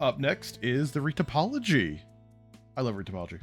Up next is the Retopology. I love Retopology.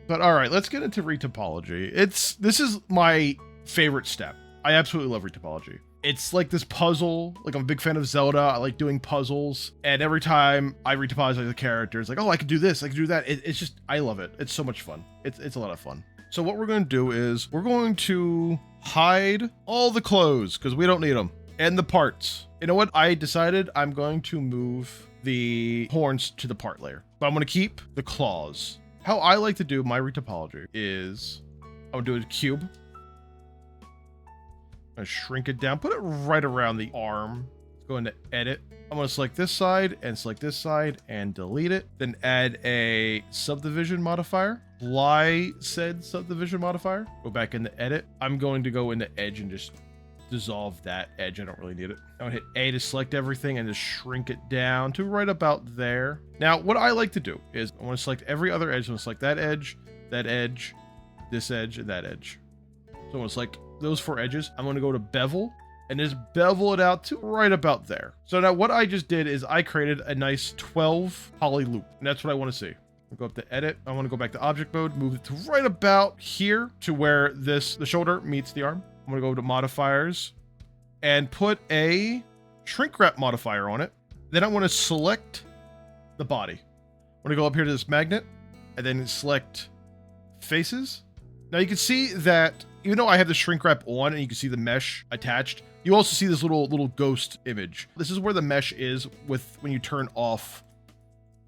But all right, let's get into Retopology. This is my favorite step. I absolutely love Retopology. It's like this puzzle. Like, I'm a big fan of Zelda. I like doing puzzles. And every time I retopologize the character, it's like, oh, I could do this, I could do that. It's just, I love it. It's so much fun. It's a lot of fun. So what we're going to do is we're going to hide all the clothes because we don't need them, and the parts. You know what? I decided I'm going to move the horns to the part layer, but I'm going to keep the claws. How I like to do my Retopology is I'm going to do a cube. I'm going to shrink it down, put it right around the arm. Let's go into edit. I'm going to select this side and delete it. Then add a subdivision modifier. Apply said subdivision modifier. Go back into edit. I'm going to go into edge and just dissolve that edge. I don't really need it. I'm going to hit A to select everything and just shrink it down to right about there. Now, what I like to do is I want to select every other edge. I'm going to select that edge, this edge, and that edge. So I'm going to select those 4 edges. I'm going to go to bevel and just bevel it out to right about there. So now what I just did is I created a nice 12 poly loop, and that's what I want to see. I'll go up to edit. I want to go back to object mode, move it to right about here to where the shoulder meets the arm. I'm going to go to modifiers and put a shrink wrap modifier on it. Then I want to select the body. I'm going to go up here to this magnet and then select faces. Now you can see that even though I have the shrink wrap on and you can see the mesh attached, you also see this little ghost image. This is where the mesh is with when you turn off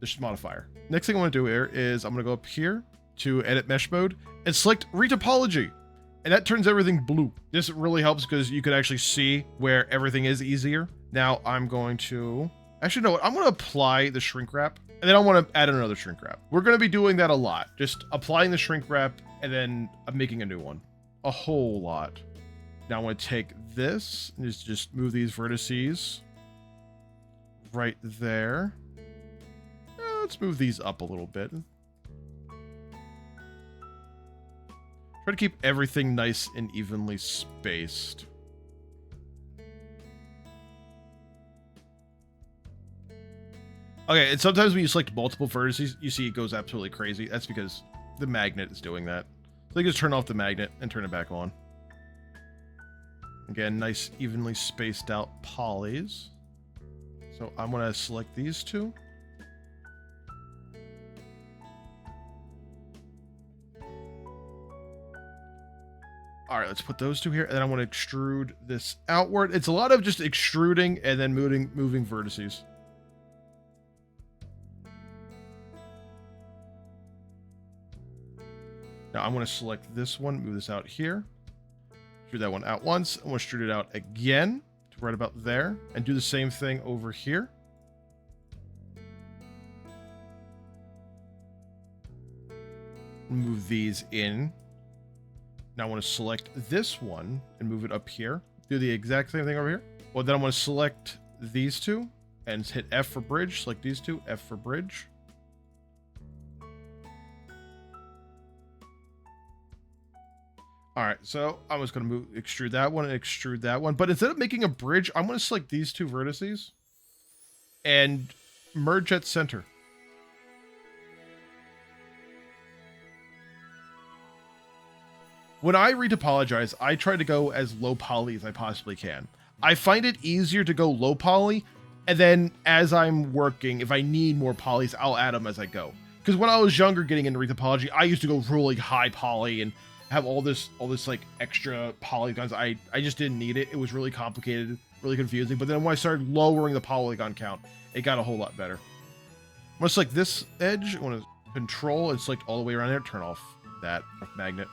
this modifier. Next thing I want to do here is I'm going to go up here to edit mesh mode and select Retopology. And that turns everything blue. This really helps because you can actually see where everything is easier. Now I'm going to, actually no, I'm going to apply the shrink wrap and then I want to add another shrink wrap. We're going to be doing that a lot. Just applying the shrink wrap and then I'm making a new one. A whole lot. Now I want to take this and just move these vertices right there. Let's move these up a little bit. Try to keep everything nice and evenly spaced. Okay, and sometimes when you select multiple vertices, you see it goes absolutely crazy. That's because the magnet is doing that. So you just turn off the magnet and turn it back on. Again, nice evenly spaced out polys. So I'm going to select these 2. All right, let's put those 2 here, and then I want to extrude this outward. It's a lot of just extruding and then moving vertices. Now I'm going to select this one, move this out here, extrude that one out once. I want to extrude it out again to right about there, and do the same thing over here. Move these in. Now I want to select this one and move it up here. Do the exact same thing over here. Well, then I want to select these 2 and hit F for bridge. Select these 2, F for bridge. All right, so I'm just going to extrude that one and extrude that one. But instead of making a bridge, I'm going to select these 2 vertices and merge at center. When I retopologize, I try to go as low poly as I possibly can. I find it easier to go low poly, and then as I'm working, if I need more polys, I'll add them as I go. Because when I was younger getting into retopology, I used to go really high poly and have all this like extra polygons. I just didn't need it. It was really complicated, really confusing. But then when I started lowering the polygon count, it got a whole lot better. I'm gonna select this edge. I want to control and select all the way around there. Turn off that magnet.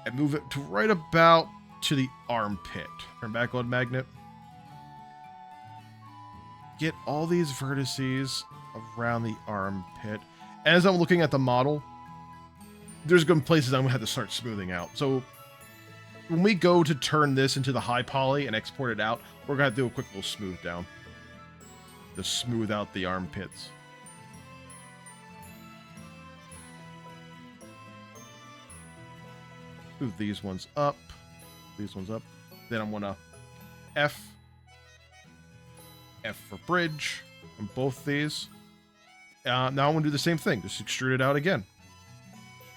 And move it to right about to the armpit. Turn back on magnet. Get all these vertices around the armpit. As I'm looking at the model, there's going to be places I'm going to have to start smoothing out. So when we go to turn this into the high poly and export it out, we're going to have to do a quick little smooth down to smooth out the armpits. Move these ones up. Then I'm gonna F for bridge on both these. Now I'm going to do the same thing. Just extrude it out again.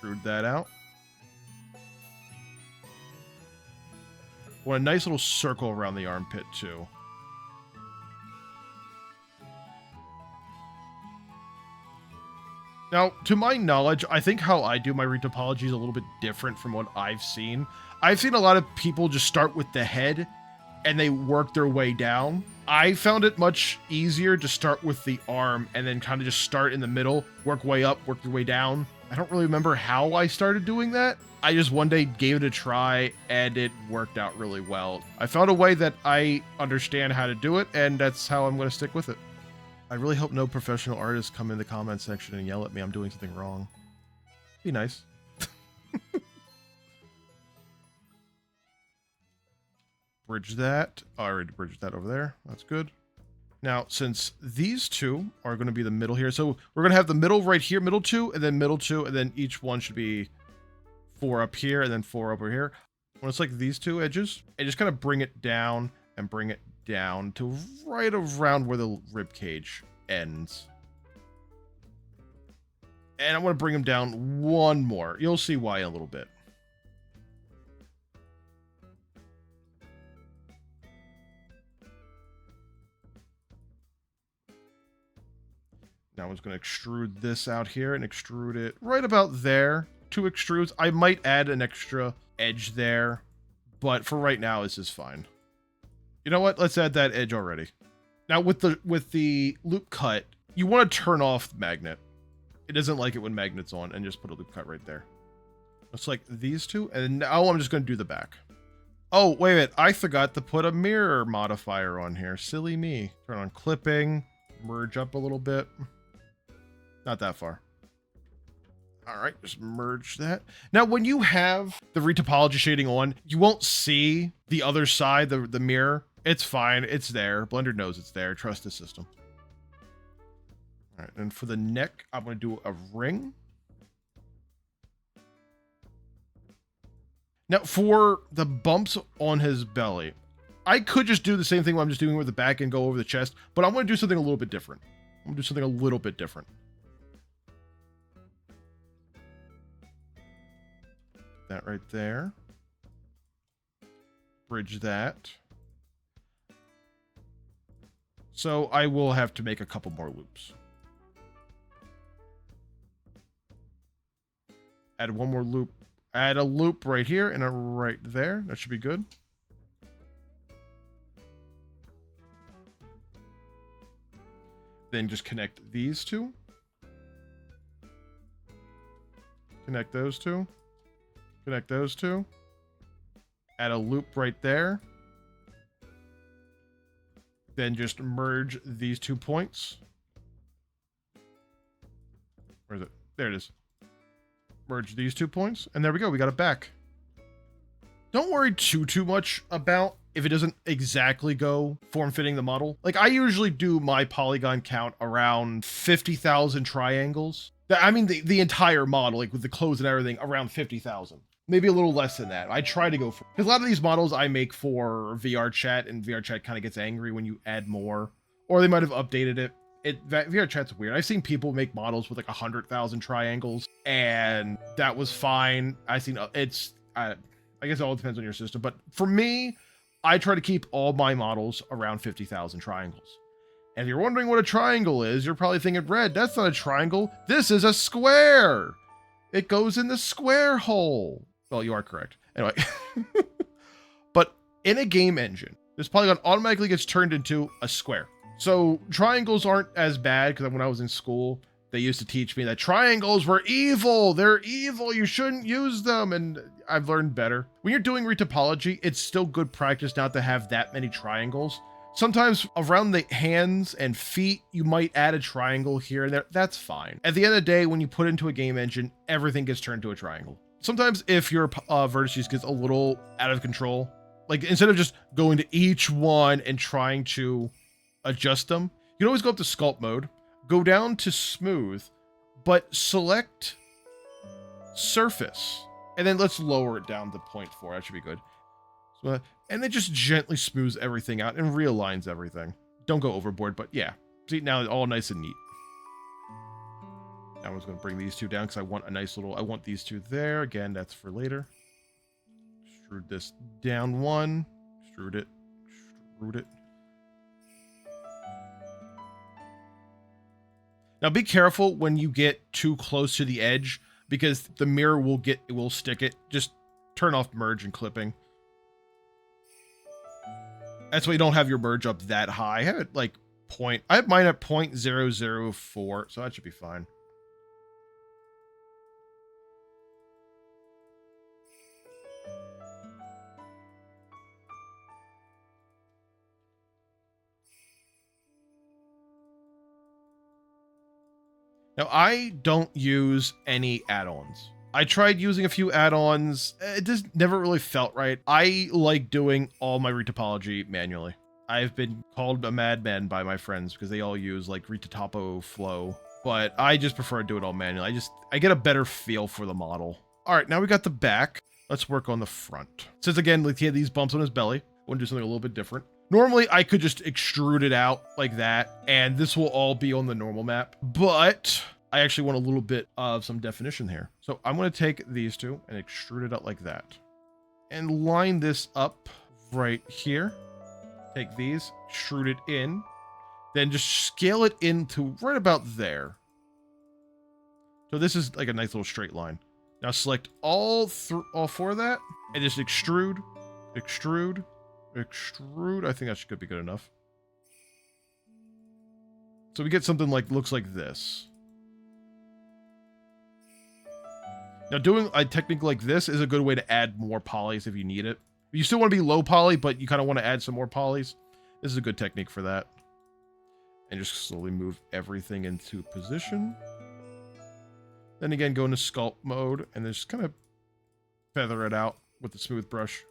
Extrude that out. Want a nice little circle around the armpit, too. Now, to my knowledge, I think how I do my retopology is a little bit different from what I've seen. I've seen a lot of people just start with the head and they work their way down. I found it much easier to start with the arm and then kind of just start in the middle, work way up, work your way down. I don't really remember how I started doing that. I just one day gave it a try and it worked out really well. I found a way that I understand how to do it, and that's how I'm going to stick with it. I really hope no professional artists come in the comment section and yell at me I'm doing something wrong. Be nice. Bridge that. I already bridged that over there. That's good. Now, since these two are going to be the middle here, so we're going to have the middle right here, middle two, and then each one should be 4 up here, and then 4 over here. When it's like these two edges, and just kind of bring it down and bring it down to right around where the rib cage ends. And I want to bring them down one more. You'll see why in a little bit. Now I'm just going to extrude this out here and extrude it right about there. 2 extrudes. I might add an extra edge there, but for right now, this is fine. You know what? Let's add that edge already. Now with the loop cut, you want to turn off the magnet. It doesn't like it when magnet's on, and just put a loop cut right there. It's like these two, and now I'm just going to do the back. Oh, wait a minute. I forgot to put a mirror modifier on here. Silly me. Turn on clipping, merge up a little bit. Not that far. All right, just merge that. Now, when you have the retopology shading on, you won't see the other side, the mirror. It's fine. It's there. Blender knows it's there. Trust the system. All right, and for the neck, I'm going to do a ring. Now, for the bumps on his belly, I could just do the same thing I'm just doing with the back and go over the chest, but I'm going to do something a little bit different. I'm going to do something a little bit different. That right there. Bridge that. So I will have to make a couple more loops. Add one more loop. Add a loop right here and a right there. That should be good. Then just connect these two. Connect those two. Connect those two. Add a loop right there. Then just merge these 2 points. Where is it? There it is. Merge these 2 points. And there we go. We got it back. Don't worry too much about if it doesn't exactly go form-fitting the model. Like, I usually do my polygon count around 50,000 triangles. I mean, the entire model, like with the clothes and everything, around 50,000. Maybe a little less than that. I try to go for, because a lot of these models I make for VR chat, and VR chat kind of gets angry when you add more, or they might have updated it. VR chat's weird. I've seen people make models with like 100,000 triangles, and that was fine. I've seen it's, I guess it all depends on your system, but for me, I try to keep all my models around 50,000 triangles. And if you're wondering what a triangle is, you're probably thinking, Red, that's not a triangle. This is a square. It goes in the square hole. Well, you are correct. Anyway. But in a game engine, this polygon automatically gets turned into a square. So triangles aren't as bad, because when I was in school, they used to teach me that triangles were evil. They're evil. You shouldn't use them. And I've learned better. When you're doing retopology, it's still good practice not to have that many triangles. Sometimes around the hands and feet, you might add a triangle here and there. That's fine. At the end of the day, when you put into a game engine, everything gets turned to a triangle. Sometimes if your vertices gets a little out of control, like instead of just going to each one and trying to adjust them, you can always go up to sculpt mode, go down to smooth, but select surface, and then let's lower it down to 0.4. That should be good. So, and then just gently smooths everything out and realigns everything. Don't go overboard, but yeah. See, now it's all nice and neat. I was going to bring these two down because I want a nice little, I want these two there. Again, that's for later. Extrude this down one. Extrude it. Extrude it. Now be careful when you get too close to the edge because the mirror will stick it. Just turn off merge and clipping. That's why you don't have your merge up that high. I have it like I have mine at 0.004, so that should be fine. Now, I don't use any add-ons. I tried using a few add-ons. It just never really felt right. I like doing all my retopology manually. I've been called a madman by my friends because they all use like Retopo flow, but I just prefer to do it all manually. I get a better feel for the model. All right, now we got the back. Let's work on the front. Since again, like he had these bumps on his belly, I want to do something a little bit different. Normally, I could just extrude it out like that, and this will all be on the normal map, but I actually want a little bit of some definition here. So I'm going to take these two and extrude it out like that. And line this up right here. Take these, extrude it in, then just scale it into right about there. So this is like a nice little straight line. Now select all four of that, and just extrude, extrude, extrude. I think that should be good enough. So we get something like, looks like this. Now doing a technique like this is a good way to add more polys if you need it. You still want to be low poly, but you kind of want to add some more polys. This is a good technique for that. And just slowly move everything into position. Then again, go into sculpt mode and just kind of feather it out with the smooth brush.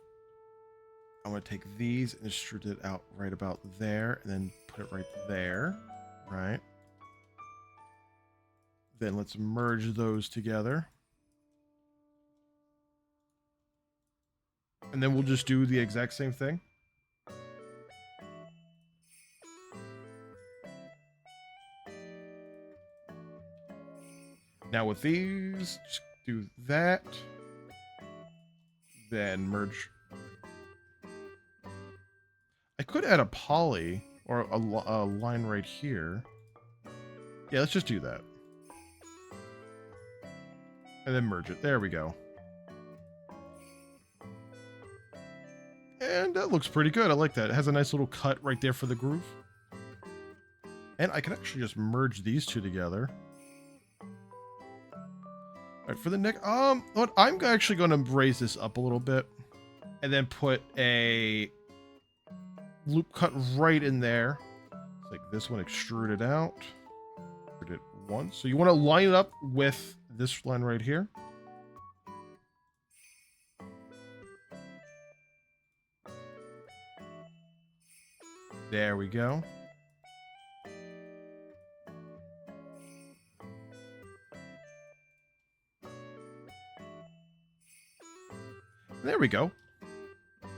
I'm going to take these and extrude it out right about there, and then put it right there, right? Then let's merge those together. And then we'll just do the exact same thing. Now with these, just do that. Then merge. I could add a poly or a line right here. Yeah, let's just do that. And then merge it. There we go. And that looks pretty good. I like that. It has a nice little cut right there for the groove. And I can actually just merge these two together. All right, for the neck, what I'm actually going to raise this up a little bit and then put a loop cut right in there. It's like this one, extrude it out. Extrude it once. So you want to line it up with this line right here. There we go. There we go.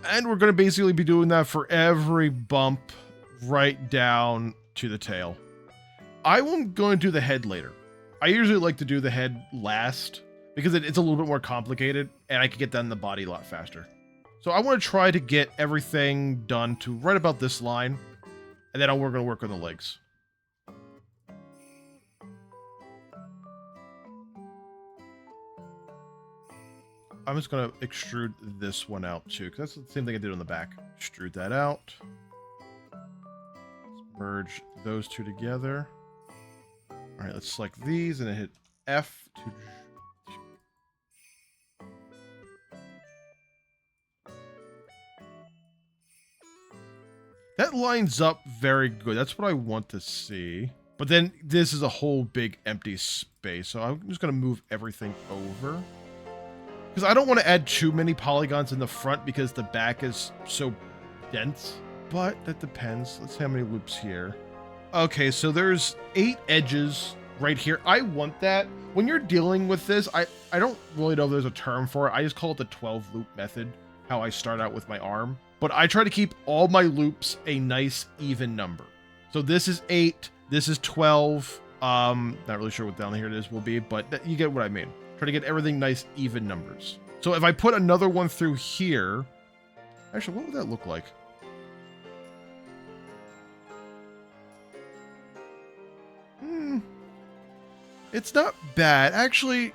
And we're going to basically be doing that for every bump right down to the tail. I'm going to do the head later. I usually like to do the head last because it's a little bit more complicated and I can get done the body a lot faster. So I want to try to get everything done to right about this line, and then we're going to work on the legs. I'm just going to extrude this one out too, because that's the same thing I did on the back. Extrude that out. Let's merge those two together. All right, let's select these and then hit F to... That lines up very good. That's what I want to see. But then this is a whole big empty space. So I'm just going to move everything over. Because I don't want to add too many polygons in the front because the back is so dense. But that depends. Let's see how many loops here. Okay, so there's 8 edges right here. I want that. When you're dealing with this, I don't really know if there's a term for it. I just call it the 12 loop method. How I start out with my arm. But I try to keep all my loops a nice even number. So this is 8, this is 12, Not really sure what down here it is will be, but you get what I mean. Try to get everything nice, even numbers. So if I put another one through here, actually, what would that look like? It's not bad. Actually,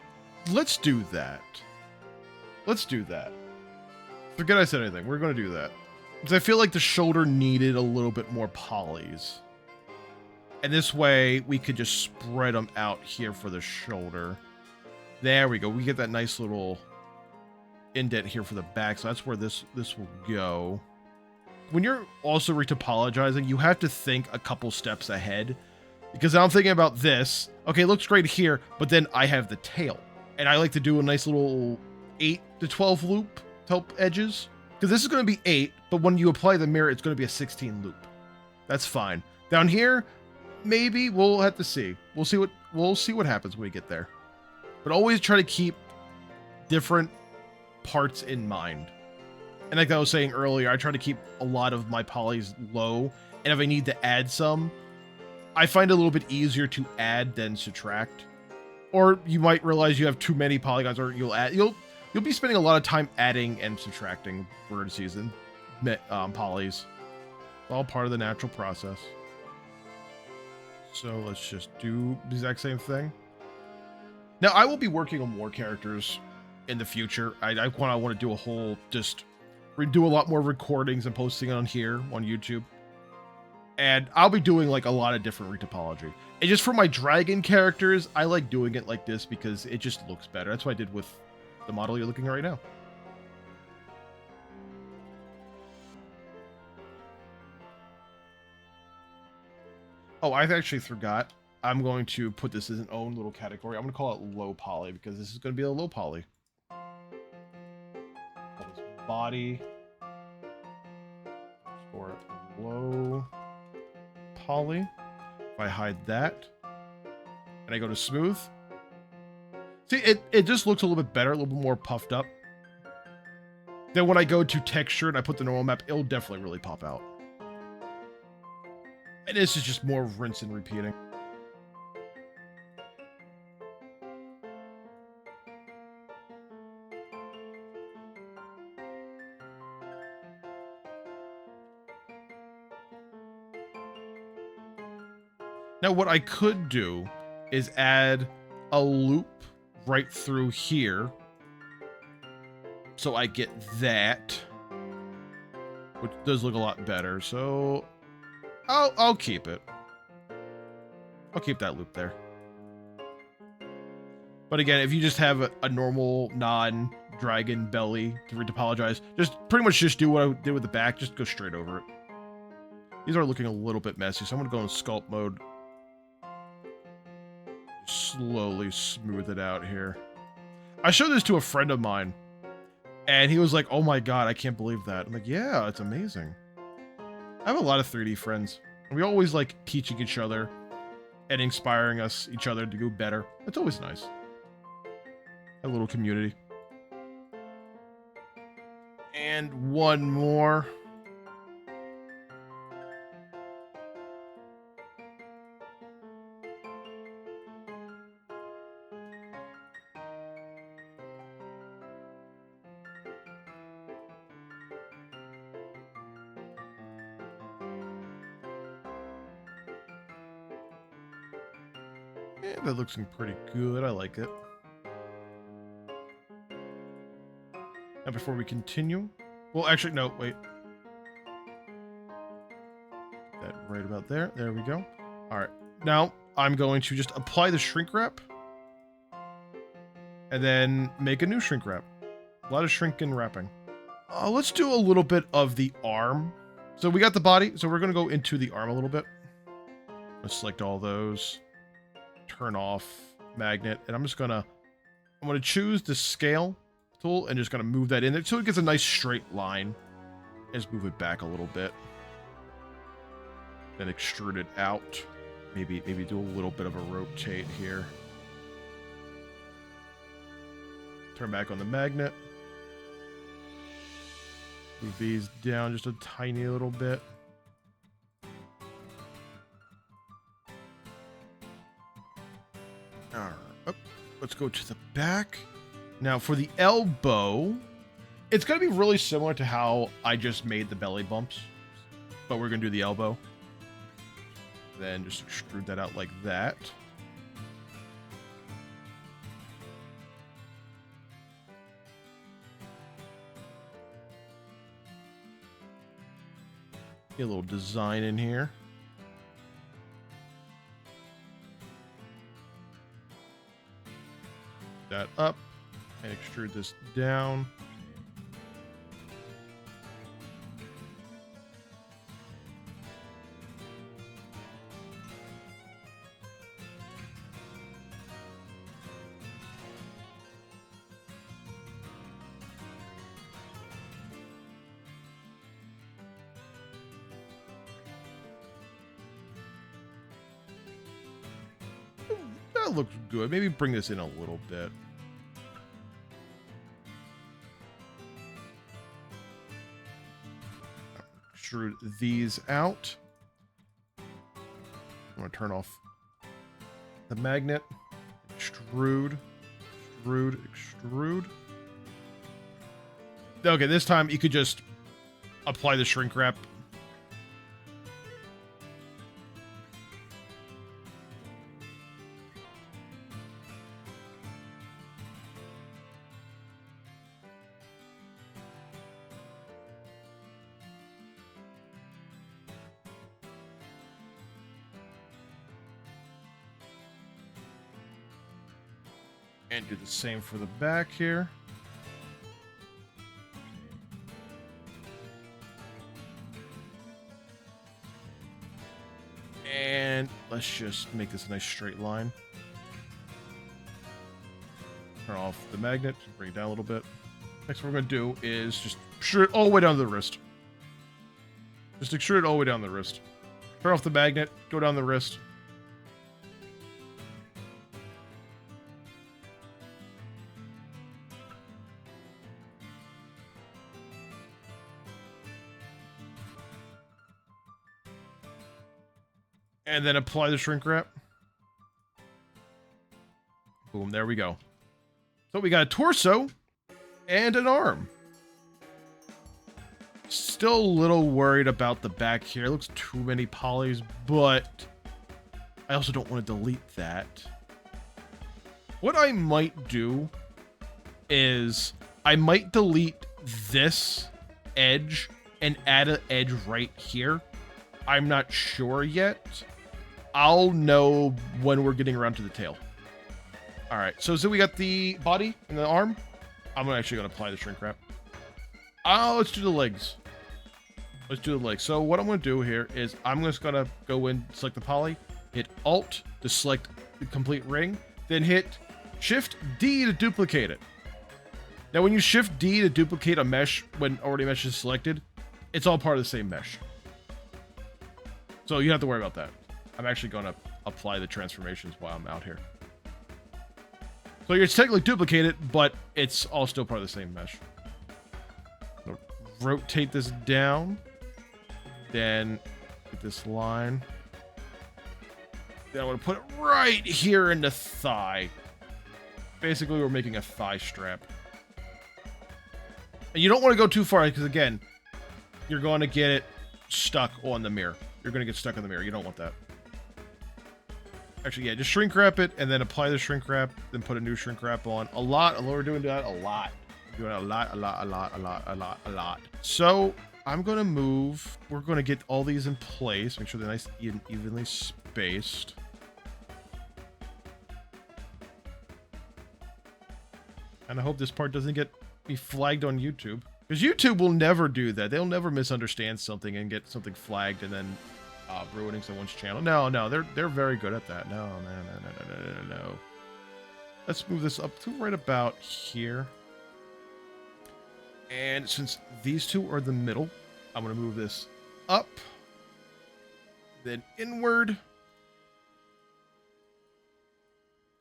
let's do that. Let's do that. Forget I said anything. We're going to do that. Because I feel like the shoulder needed a little bit more polys. And this way, we could just spread them out here for the shoulder. There we go. We get that nice little indent here for the back. So that's where this will go. When you're also retopologizing, you have to think a couple steps ahead. Because I'm thinking about this. Okay, it looks great here, but then I have the tail. And I like to do a nice little 8 to 12 loop to help edges. Because this is going to be 8, but when you apply the mirror, it's going to be a 16 loop. That's fine. Down here, maybe we'll have to see. We'll see what happens when we get there. But always try to keep different parts in mind. And like I was saying earlier, I try to keep a lot of my polys low. And if I need to add some, I find it a little bit easier to add than subtract. Or you might realize you have too many polygons, or you'll be spending a lot of time adding and subtracting vertices and polys. It's all part of the natural process. So let's just do the exact same thing. Now I will be working on more characters in the future. I want to do a whole do a lot more recordings and posting on here on YouTube. And I'll be doing like a lot of different retopology. And just for my dragon characters, I like doing it like this because it just looks better. That's what I did with the model you're looking at right now. Oh, I actually forgot. I'm going to put this as an own little category. I'm going to call it low poly because this is going to be a low poly. Body. Store it low poly. If I hide that and I go to smooth, see, it just looks a little bit better, a little bit more puffed up. Then when I go to texture and I put the normal map, it'll definitely really pop out. And this is just more rinse and repeating. Now, what I could do is add a loop right through here. So I get that, which does look a lot better. So I'll keep it. I'll keep that loop there. But again, if you just have a normal non-dragon belly to retopologize, just pretty much just do what I did with the back. Just go straight over it. These are looking a little bit messy, so I'm going to go in sculpt mode. Slowly smooth it out here. I showed this to a friend of mine, and he was like, oh my god, I can't believe that. I'm like, yeah, it's amazing. I have a lot of 3D friends, and we always like teaching each other and inspiring each other to do better. It's always nice. A little community. And one more. Yeah, that looks pretty good. I like it. Now, before we continue, well, actually, no, wait. That right about there. There we go. All right. Now, I'm going to just apply the shrink wrap and then make a new shrink wrap. A lot of shrink and wrapping. Let's do a little bit of the arm. So we got the body, so we're going to go into the arm a little bit. Let's select all those. Turn off magnet, and I'm going to choose the scale tool and just going to move that in there so it gets a nice straight line. And just move it back a little bit. Then extrude it out. Maybe do a little bit of a rotate here. Turn back on the magnet. Move these down just a tiny little bit. All right. Oh, let's go to the back. Now for the elbow, it's going to be really similar to how I just made the belly bumps, but we're going to do the elbow. Then just extrude that out like that. Get a little design in here. That up and extrude this down. That looks good. Maybe bring this in a little bit. Extrude these out. I'm going to turn off the magnet. Extrude. Extrude. Extrude. Okay, this time you could just apply the shrink wrap. And do the same for the back here. And let's just make this a nice straight line. Turn off the magnet, bring it down a little bit. Next what we're going to do is just extrude it all the way down to the wrist. Just extrude it all the way down the wrist. Turn off the magnet, go down the wrist. And then apply the shrink wrap. Boom, there we go. So we got a torso and an arm. Still a little worried about the back here. It looks too many polys, but I also don't want to delete that. What I might do is I might delete this edge and add an edge right here. I'm not sure yet. I'll know when we're getting around to the tail. All right, so we got the body and the arm. I'm actually going to apply the shrink wrap. Let's do the legs. Let's do the legs. So what I'm going to do here is I'm just going to go in, select the poly, hit Alt to select the complete ring, then hit Shift D to duplicate it. Now, when you Shift D to duplicate a mesh when already mesh is selected, it's all part of the same mesh. So you don't have to worry about that. I'm actually going to apply the transformations while I'm out here. So you're technically duplicated, but it's all still part of the same mesh. So rotate this down. Then get this line. Then I'm going to put it right here in the thigh. Basically, we're making a thigh strap. And you don't want to go too far because, again, you're going to get it stuck on the mirror. You're going to get stuck on the mirror. You don't want that. Actually, yeah, just shrink wrap it and then apply the shrink wrap, then put a new shrink wrap on. A lot. We're doing that a lot. We're doing a lot. So I'm going to move. We're going to get all these in place. Make sure they're nice and evenly spaced. And I hope this part doesn't get me flagged on YouTube. Because YouTube will never do that. They'll never misunderstand something and get something flagged and then ruining someone's channel. No, they're very good at that. No. Let's move this up to right about here. And since these two are the middle, I'm going to move this up, then inward,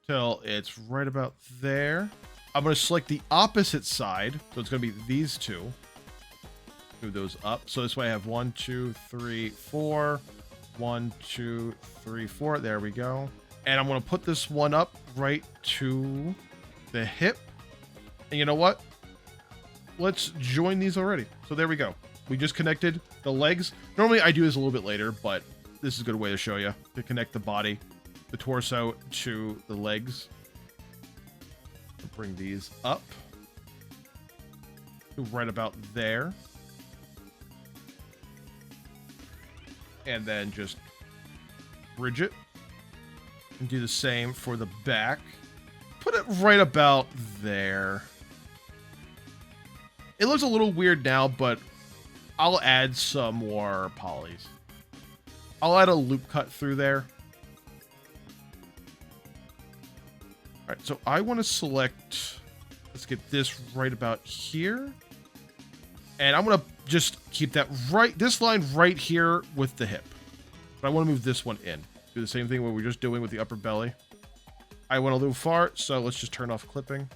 till it's right about there. I'm going to select the opposite side, so it's going to be these two. Move those up. So this way I have 1, 2, 3, 4. 1, 2, 3, 4. There we go. And I'm going to put this one up right to the hip. And you know what? Let's join these already. So there we go. We just connected the legs. Normally I do this a little bit later, but this is a good way to show you. To connect the body, the torso to the legs. Bring these up. Right about there. And then just bridge it. And do the same for the back. Put it right about there. It looks a little weird now, but I'll add some more polys. I'll add a loop cut through there. All right, so I want to select, let's get this right about here. And I'm going to just keep that right, this line right here with the hip. But I want to move this one in. Do the same thing what we're just doing with the upper belly. I went a little far, so let's just turn off clipping.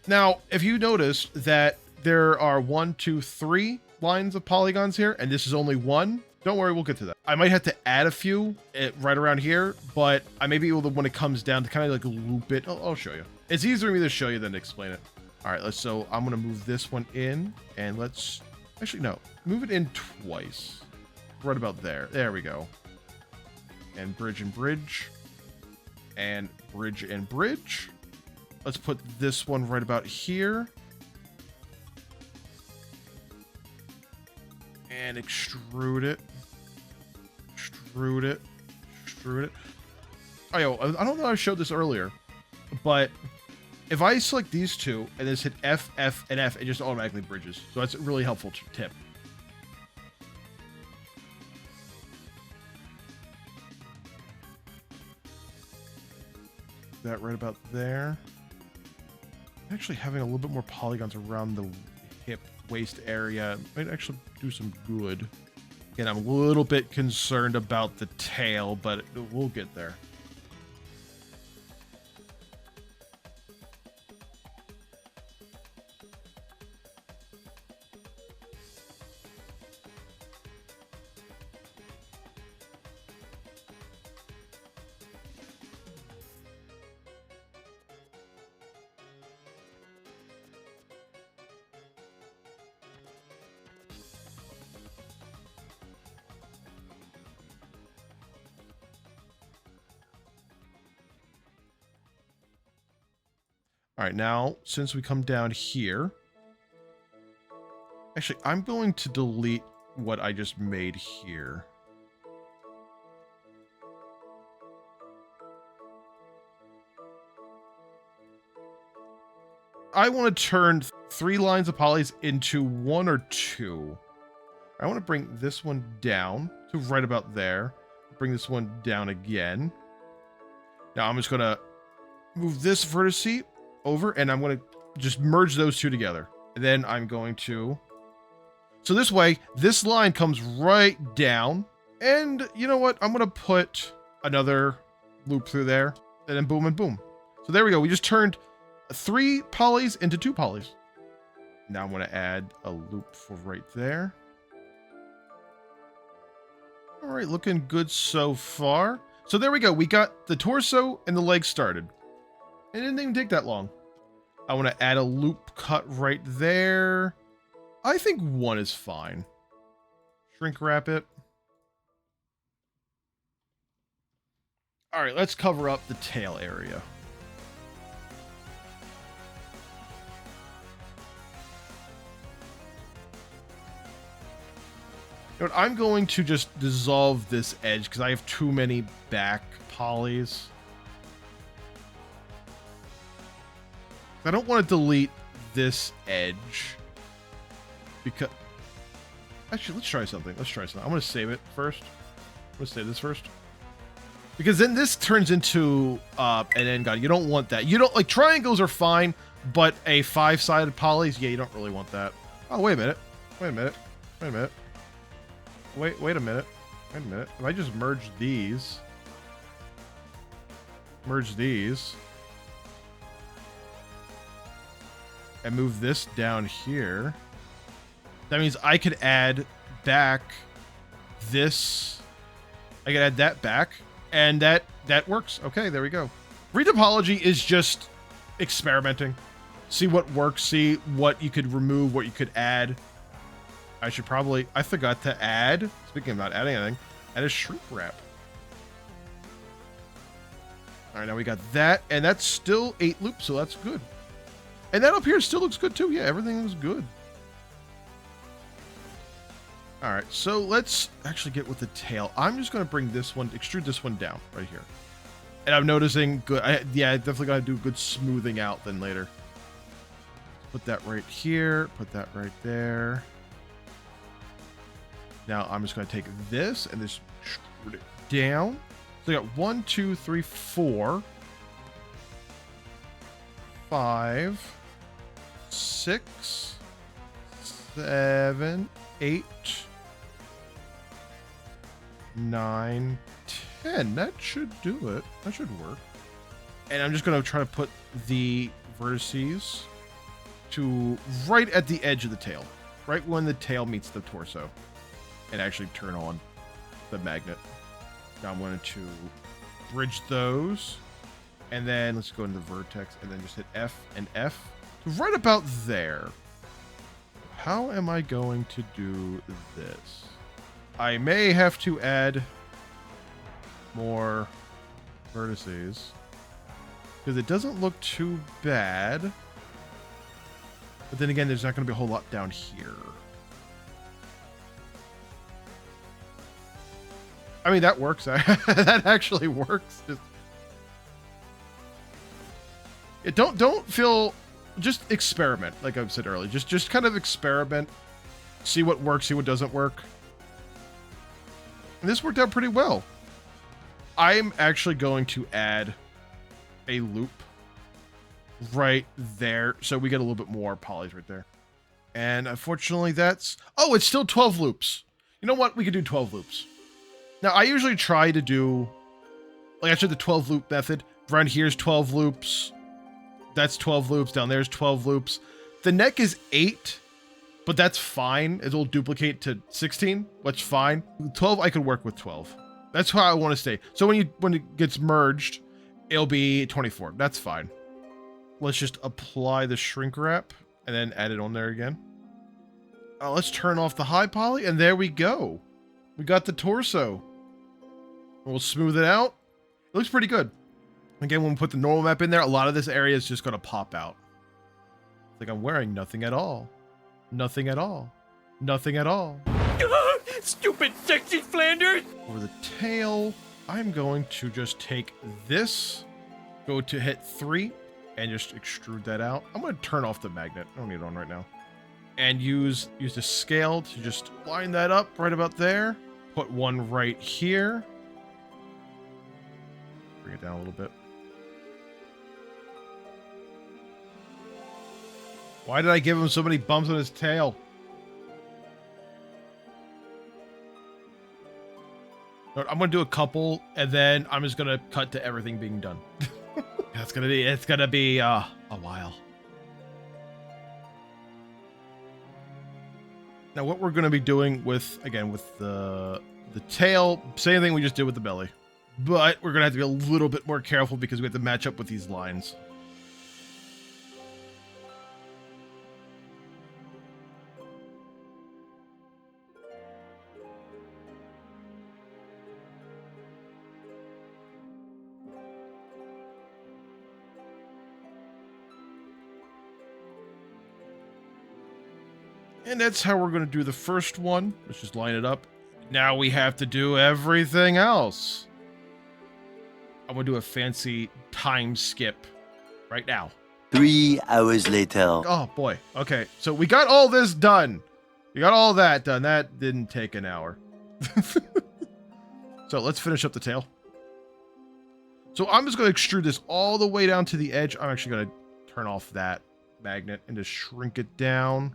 Now, if you notice that there are 1, 2, 3 lines of polygons here, and this is only one, don't worry, we'll get to that. I might have to add a few right around here, but I may be able to, when it comes down, to kind of like loop it. I'll show you. It's easier for me to show you than to explain it. All right, so I'm going to move this one in, and let's, actually, no, move it in twice. Right about there. There we go. And bridge and bridge. And bridge and bridge. Let's put this one right about here. And extrude it. Extrude it. Extrude it. Oh, yo, I don't know if I showed this earlier, but if I select these two and just hit F, F, and F, it just automatically bridges. So that's a really helpful tip. That right about there. Actually, having a little bit more polygons around the hip waist area might actually do some good. Again, I'm a little bit concerned about the tail, but we'll get there. All right, now, since we come down here, actually, I'm going to delete what I just made here. I want to turn 3 lines of polys into 1 or 2. I want to bring this one down to right about there. Bring this one down again. Now I'm just going to move this vertex over, and I'm going to just merge those two together. And then I'm going to... So this way, this line comes right down. And you know what? I'm going to put another loop through there. And then boom and boom. So there we go. We just turned 3 polys into 2 polys. Now I'm going to add a loop for right there. All right, looking good so far. So there we go. We got the torso and the legs started. It didn't even take that long. I want to add a loop cut right there. I think 1 is fine. Shrink wrap it. All right, let's cover up the tail area. You know what, I'm going to just dissolve this edge because I have too many back polys. I don't want to delete this edge because... Actually, let's try something. I'm going to save it first. I'm going to save this first. Because then this turns into an end guide. You don't want that. You don't... Like, triangles are fine, but a 5-sided polys, yeah, you don't really want that. Oh, wait a minute. Wait a minute. Wait a minute. Wait a minute. Wait a minute. If I just merge these... Merge these... and move this down here. That means I could add back this. I could add that back, and that works. Okay, there we go. Retopology is just experimenting. See what works, see what you could remove, what you could add. I forgot to add, speaking of not adding anything, add a shrink wrap. All right, now we got that, and that's still 8 loops, so that's good. And that up here still looks good too. Yeah, everything looks good. All right, so let's actually get with the tail. I'm just going to bring this one, extrude this one down right here. And I'm noticing good. Yeah, I definitely got to do good smoothing out then later. Put that right here. Put that right there. Now I'm just going to take this and just extrude it down. So I got 1, 2, 3, 4, 5, 6, 7, 8, 9, 10. That should do it. That should work. And I'm just going to try to put the vertices to right at the edge of the tail. Right when the tail meets the torso. And actually turn on the magnet. Now I'm going to bridge those. And then let's go into the vertex and then just hit F and F. Right about there. How am I going to do this? I may have to add more vertices because it doesn't look too bad. But then again, there's not going to be a whole lot down here. I mean, that works. That actually works. Don't feel, just experiment, like I said earlier. Just kind of experiment, see what works, see what doesn't work. And this worked out pretty well. I'm actually going to add a loop right there, so we get a little bit more polys right there. And unfortunately, that's... Oh, it's still 12 loops. You know what? We could do 12 loops. Now, I usually try to do... Like I said, the 12 loop method. Around here's 12 loops. That's 12 loops. Down there's 12 loops. The neck is 8, but that's fine. It'll duplicate to 16, which is fine. 12, I could work with 12. That's how I want to stay. So when it gets merged, it'll be 24. That's fine. Let's just apply the shrink wrap and then add it on there again. Let's turn off the high poly, and there we go. We got the torso. We'll smooth it out. It looks pretty good. Again, when we put the normal map in there, a lot of this area is just going to pop out. It's like I'm wearing nothing at all. Nothing at all. Nothing at all. Stupid sexy Flanders! Over the tail, I'm going to just take this, go to hit 3, and just extrude that out. I'm going to turn off the magnet. I don't need it on right now. And use the scale to just line that up right about there. Put one right here. Bring it down a little bit. Why did I give him so many bumps on his tail? I'm gonna do a couple, and then I'm just gonna cut to everything being done. It's gonna be a while. Now, what we're gonna be doing with the tail, same thing we just did with the belly, but we're gonna have to be a little bit more careful because we have to match up with these lines. And that's how we're going to do the first one. Let's just line it up. Now we have to do everything else. I'm going to do a fancy time skip right now. 3 hours later. Oh, boy. Okay, so we got all this done. We got all that done. That didn't take an hour. So let's finish up the tail. So I'm just going to extrude this all the way down to the edge. I'm actually going to turn off that magnet and just shrink it down.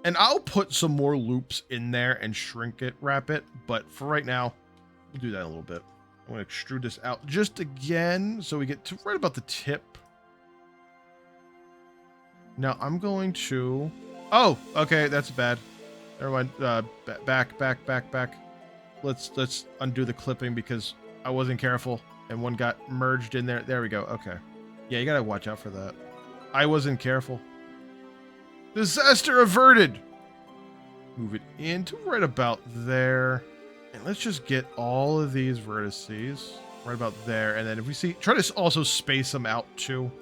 And I'll put some more loops in there and shrink it, wrap it. But for right now, we'll do that a little bit. I'm going to extrude this out just again so we get to right about the tip. Now I'm going to... Oh, okay, that's bad. Never mind. Back. Let's undo the clipping because I wasn't careful and one got merged in there. There we go. Okay. Yeah, you gotta watch out for that. I wasn't careful. Disaster averted! Move it into right about there. And let's just get all of these vertices right about there. And then if we see... Try to also space them out too.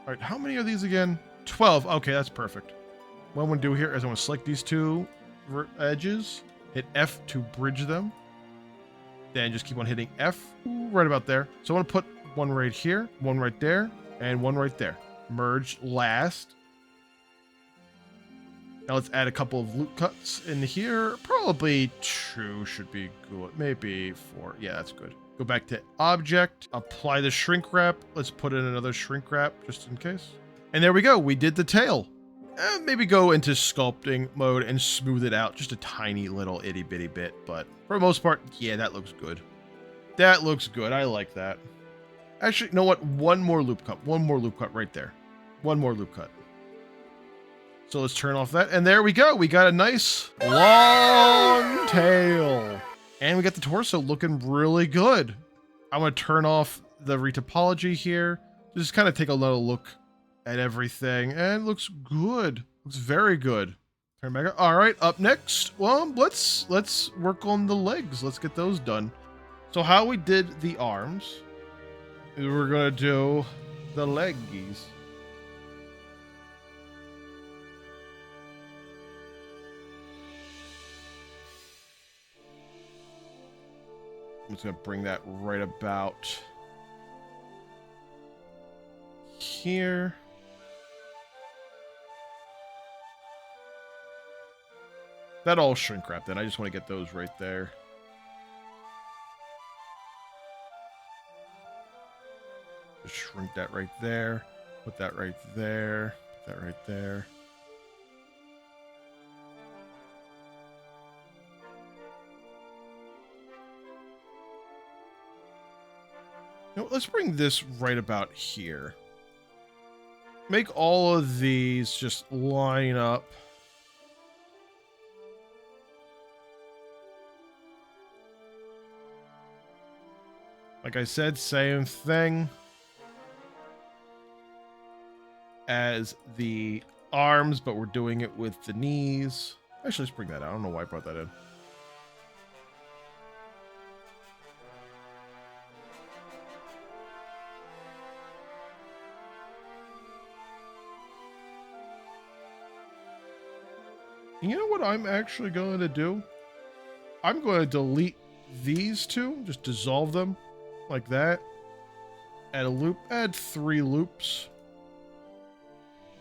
Alright, how many are these again? 12. Okay, that's perfect. What I'm going to do here is I'm going to select these two edges, hit F to bridge them, then just keep on hitting F right about there. So I want to put one right here, one right there, and one right there. Merge last. Now let's add a couple of loop cuts in here. Probably 2 should be good. Maybe 4. Yeah, that's good. Go back to object, apply the shrink wrap. Let's put in another shrink wrap just in case. And there we go. We did the tail. Maybe go into sculpting mode and smooth it out just a tiny little itty bitty bit. But for the most part, yeah, that looks good. That looks good. I like that. Actually, you know what? One more loop cut. One more loop cut right there. One more loop cut. So let's turn off that. And there we go. We got a nice long tail. And we got the torso looking really good. I'm going to turn off the retopology here. Just kind of take a little look at everything. And it looks good. Looks very good. Turn back up. All right, up next. Well, let's work on the legs. Let's get those done. So how we did the arms, we're going to do the leggies. I'm just going to bring that right about here. That all shrink wrap then. I just want to get those right there. Just shrink that right there. Put that right there. Put that right there. Now, let's bring this right about here. Make all of these just line up. Like I said, same thing as the arms, but we're doing it with the knees. Actually, let's bring that out. I don't know why I brought that in. You know what I'm actually going to do? I'm going to delete these two, just dissolve them like that. Add a loop, add 3 loops.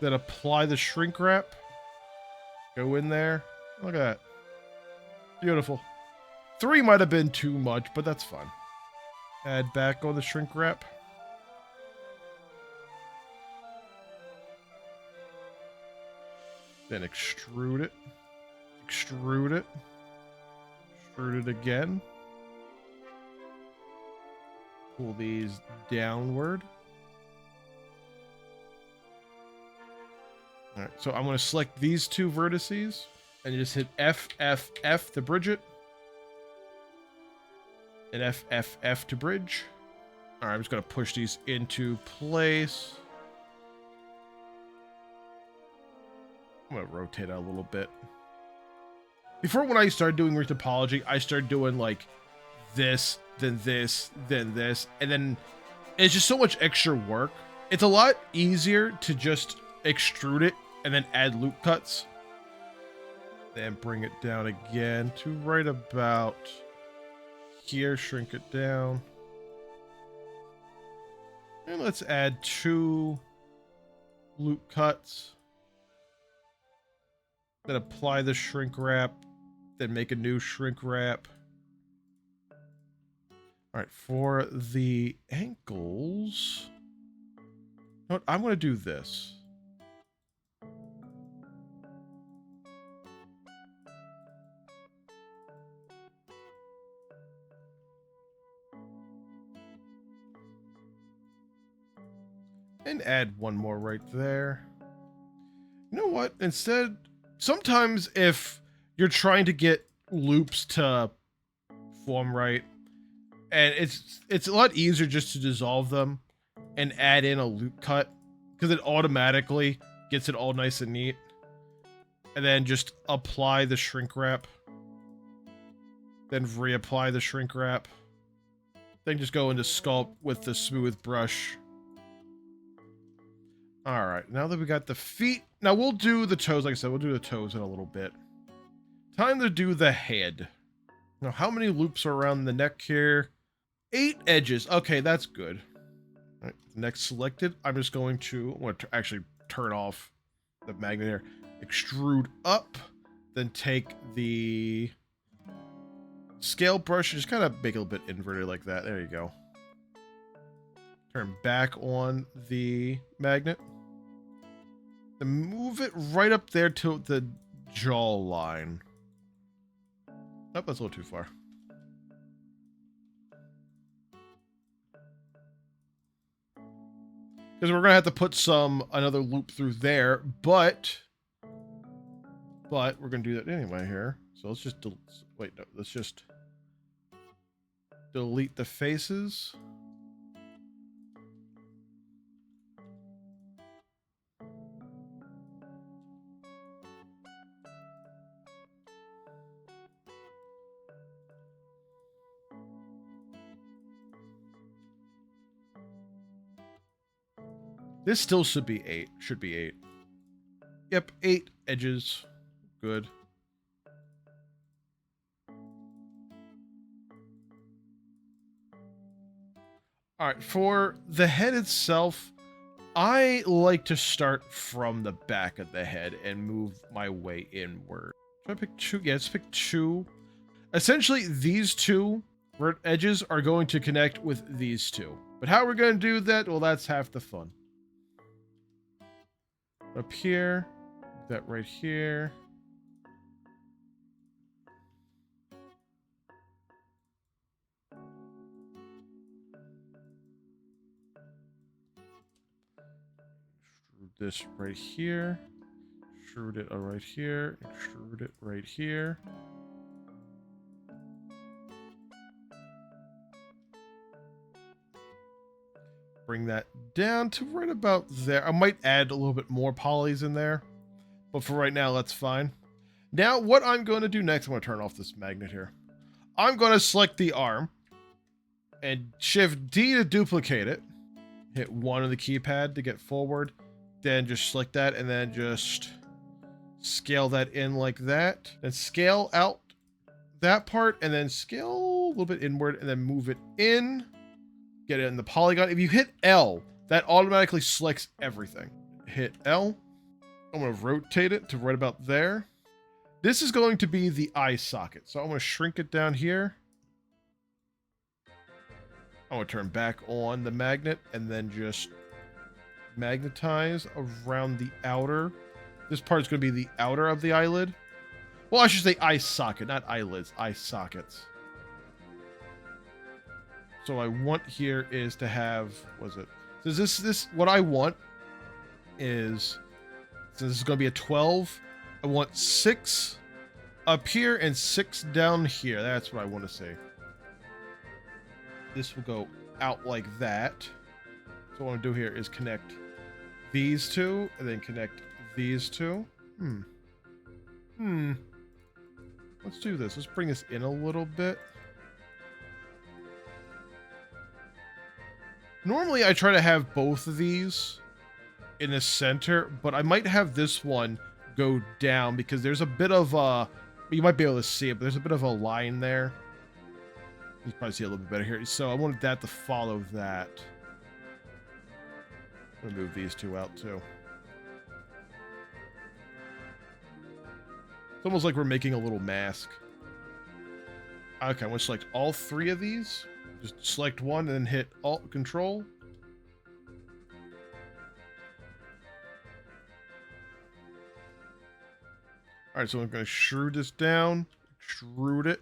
Then apply the shrink wrap. Go in there. Look at that. Beautiful. 3 might have been too much, but that's fine. Add back on the shrink wrap. Then extrude it. Extrude it. Extrude it again. Pull these downward. Alright, so I'm going to select these 2 vertices and just hit F, F, F to bridge it. And F, F, F to bridge. Alright, I'm just going to push these into place. I'm going to rotate it a little bit. Before, when I started doing retopology, I started doing like this, then this, then this, and then it's just so much extra work. It's a lot easier to just extrude it and then add loop cuts. Then bring it down again to right about here, shrink it down. And let's add 2 loop cuts. Then apply the shrink wrap. Then make a new shrink wrap. All right, for the ankles, you know what? I'm going to do this. And add one more right there. You know what? Instead, sometimes if you're trying to get loops to form right, and it's a lot easier just to dissolve them and add in a loop cut, because it automatically gets it all nice and neat. And then just apply the shrink wrap. Then reapply the shrink wrap. Then just go into sculpt with the smooth brush. Alright, now that we got the feet, now we'll do the toes, like I said, we'll do the toes in a little bit. Time to do the head. Now, how many loops are around the neck here? 8 edges. Okay, that's good. All right, next selected. I'm just going to actually turn off the magnet here. Extrude up, then take the scale brush and just kind of make it a little bit inverted like that. There you go. Turn back on the magnet. Then move it right up there to the jaw line. Oh, that's a little too far. Because we're going to have to put another loop through there, but we're going to do that anyway here. So let's just, wait, no, let's just delete the faces. This still should be 8. Should be 8. Yep, 8 edges. Good. Alright, for the head itself, I like to start from the back of the head and move my way inward. Should I pick 2? Yeah, let's pick 2. Essentially, these 2 edges are going to connect with these 2. But how we're going to do that, well, that's half the fun. Up here, that right here. Extrude this right here. Extrude it right here. Extrude it right here. Bring that down to right about there. I might add a little bit more polys in there, but for right now, that's fine. Now, what I'm going to do next, I'm going to turn off this magnet here. I'm going to select the arm and Shift D to duplicate it. Hit 1 on the keypad to get forward. Then just select that and then just scale that in like that. Then scale out that part and then scale a little bit inward and then move it in. Get it in the polygon. If you hit L, that automatically selects everything. Hit L. I'm going to rotate it to right about there. This is going to be the eye socket. So I'm going to shrink it down here. I'm going to turn back on the magnet and then just magnetize around the outer. This part is going to be the outer of the eyelid. Well, I should say eye socket, not eyelids, eye sockets. So what I want here is to have, what is it? So this what I want is, so this is going to be a 12. I want 6 up here and 6 down here. That's what I want to see. This will go out like that. So what I want to do here is connect these 2 and then connect these 2. Let's do this. Let's bring this in a little bit. Normally, I try to have both of these in the center, but I might have this one go down because there's a bit of a... You might be able to see it, but there's a bit of a line there. You can probably see it a little bit better here. So I wanted that to follow that. I'm going to move these 2 out, too. It's almost like we're making a little mask. Okay, I'm going to select all 3 of these. Just select one and then hit Alt Control. Alright, so I'm going to extrude this down. Extrude it.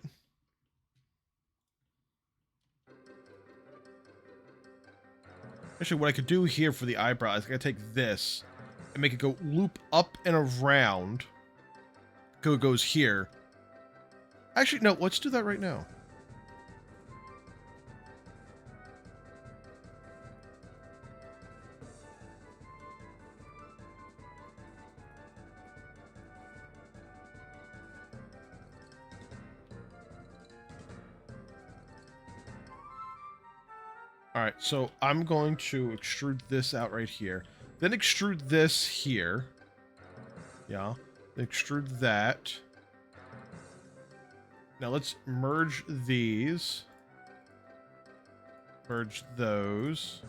Actually, what I could do here for the eyebrow is I could take this and make it go loop up and around. It goes here. Actually, no, let's do that right now. All right, so I'm going to extrude this out right here. Then extrude this here. Yeah. Then extrude that. Now let's merge these. Merge those.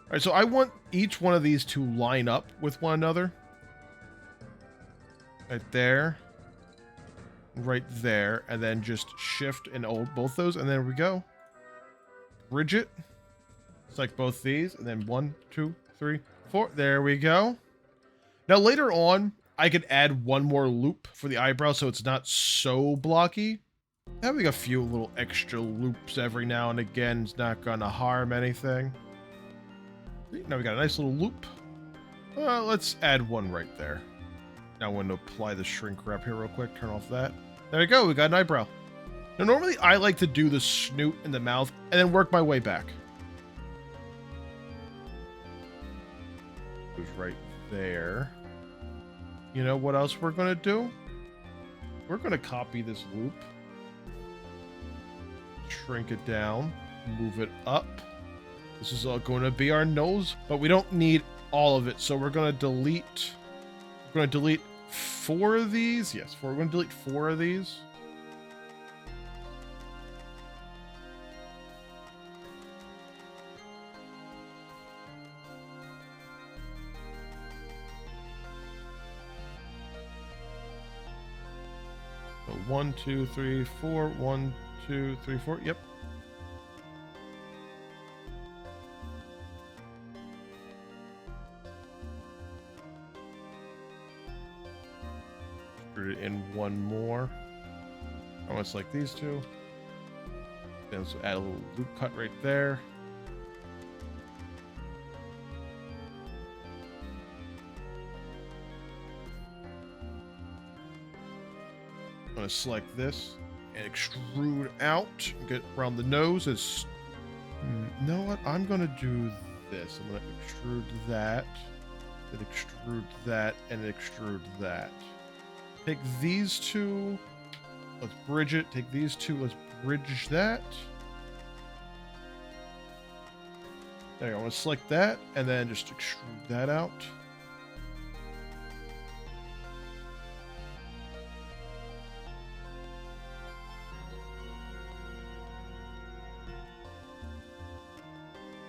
All right, so I want each one of these to line up with one another. Right there. Right there. And then just shift and hold both those. And there we go. Bridge it. It's like both these. And then 1, 2, 3, 4. There we go. Now later on, I could add one more loop for the eyebrow so it's not so blocky. Having a few little extra loops every now and again is not going to harm anything. Now we got a nice little loop. Let's add one right there. Now I'm going to apply the shrink wrap here real quick. Turn off that. There we go. We got an eyebrow. Now normally I like to do the snoot and the mouth and then work my way back. Goes right there. You know what else we're going to do? We're going to copy this loop. Shrink it down. Move it up. This is all going to be our nose, but we don't need all of it. So we're going to delete. We're going to delete 4 of these. Yes, we're going to delete 4 of these. So 1, 2, 3, 4. 1, 2, 3, 4. Yep. In one more. Almost like these two. Then let's add a little loop cut right there. I'm going to select this and extrude out. Get around the nose. As you know what? I'm going to do this. I'm going to extrude that. Then extrude that and extrude that. Take these two, let's bridge it. Take these two, let's bridge that. There you go. I'm going to select that and then just extrude that out.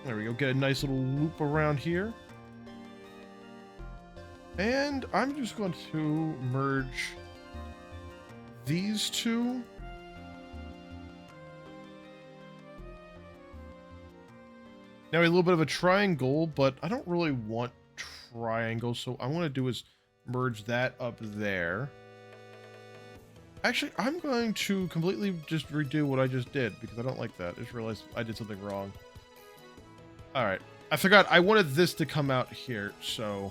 There we go. Get a nice little loop around here. And I'm just going to merge these two. Now a little bit of a triangle, but I don't really want triangles. So what I'm going to do is merge that up there. Actually, I'm going to completely just redo what I just did because I don't like that. I just realized I did something wrong. All right. I forgot I wanted this to come out here, so...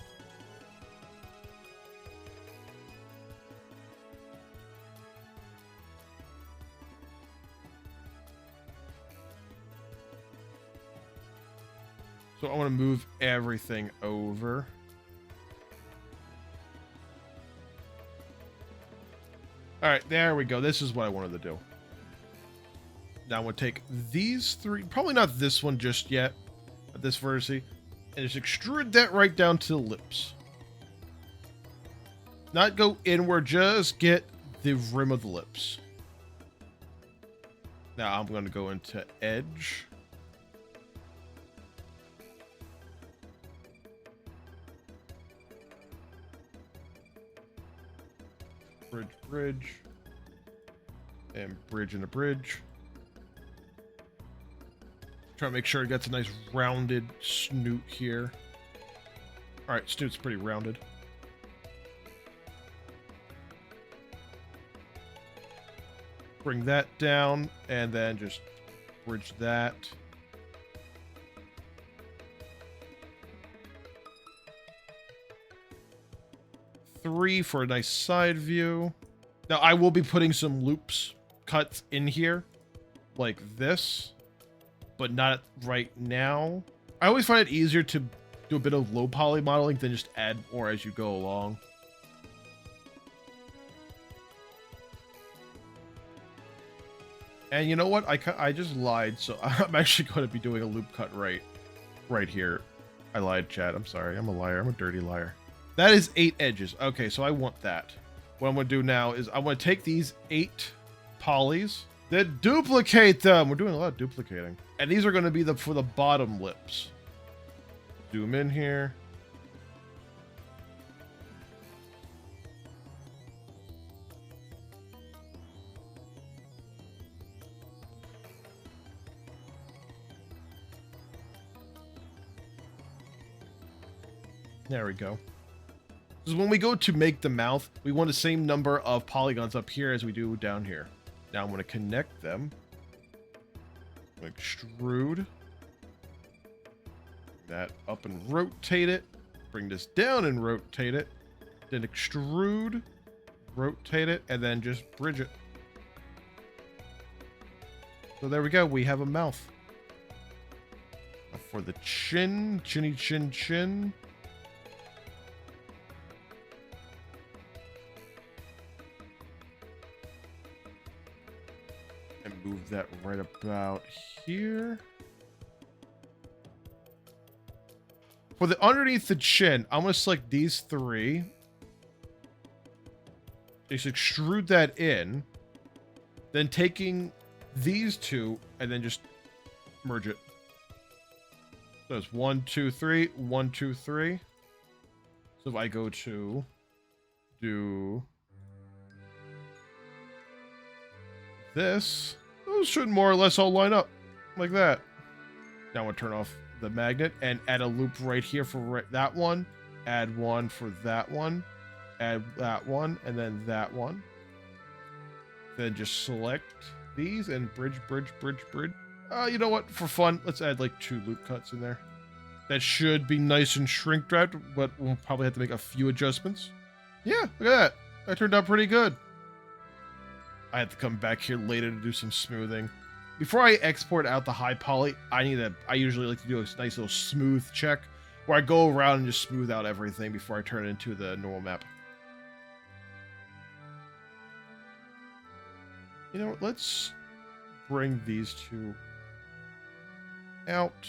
So I want to move everything over. All right, there we go. This is what I wanted to do. Now I'm going to take these 3, probably not this one just yet, but this vertice, and just extrude that right down to the lips. Not go inward, just get the rim of the lips. Now I'm going to go into edge. Bridge, bridge, and bridge and a bridge. Try to make sure it gets a nice rounded snoot here. All right, snoot's pretty rounded. Bring that down, and then just bridge that. Three for a nice side view. Now, I will be putting some loops cuts in here, like this, but not right now. I always find it easier to do a bit of low poly modeling than just add more as you go along. And you know what? I just lied, so I'm actually going to be doing a loop cut right here. I lied, chat. I'm sorry. I'm a liar. I'm a dirty liar. That is 8 edges. Okay, so I want that. What I'm going to do now is I'm going to take these 8 polys, then duplicate them. We're doing a lot of duplicating. And these are going to be for the bottom lips. Zoom in here. There we go. Because when we go to make the mouth, we want the same number of polygons up here as we do down here. Now I'm going to connect them. Extrude. That up and rotate it. Bring this down and rotate it. Then extrude. Rotate it. And then just bridge it. So there we go. We have a mouth. For the chin. Chinny chin chin. Move that right about here. For the underneath the chin, I'm going to select these 3. Just extrude that in. Then taking these 2 and then just merge it. So it's 1, 2, 3, 1, 2, 3. So if I go to do this, those should more or less all line up like that. Now I'm going to turn off the magnet and add a loop right here for that one. Add one for that one. Add that one and then that one. Then just select these and bridge, bridge, bridge, bridge. You know what? For fun, let's add like 2 loop cuts in there. That should be nice and shrink wrapped, but we'll probably have to make a few adjustments. Yeah, look at that. That turned out pretty good. I have to come back here later to do some smoothing. Before I export out the high poly, I usually like to do a nice little smooth check where I go around and just smooth out everything before I turn it into the normal map. You know what? Let's bring these 2 out.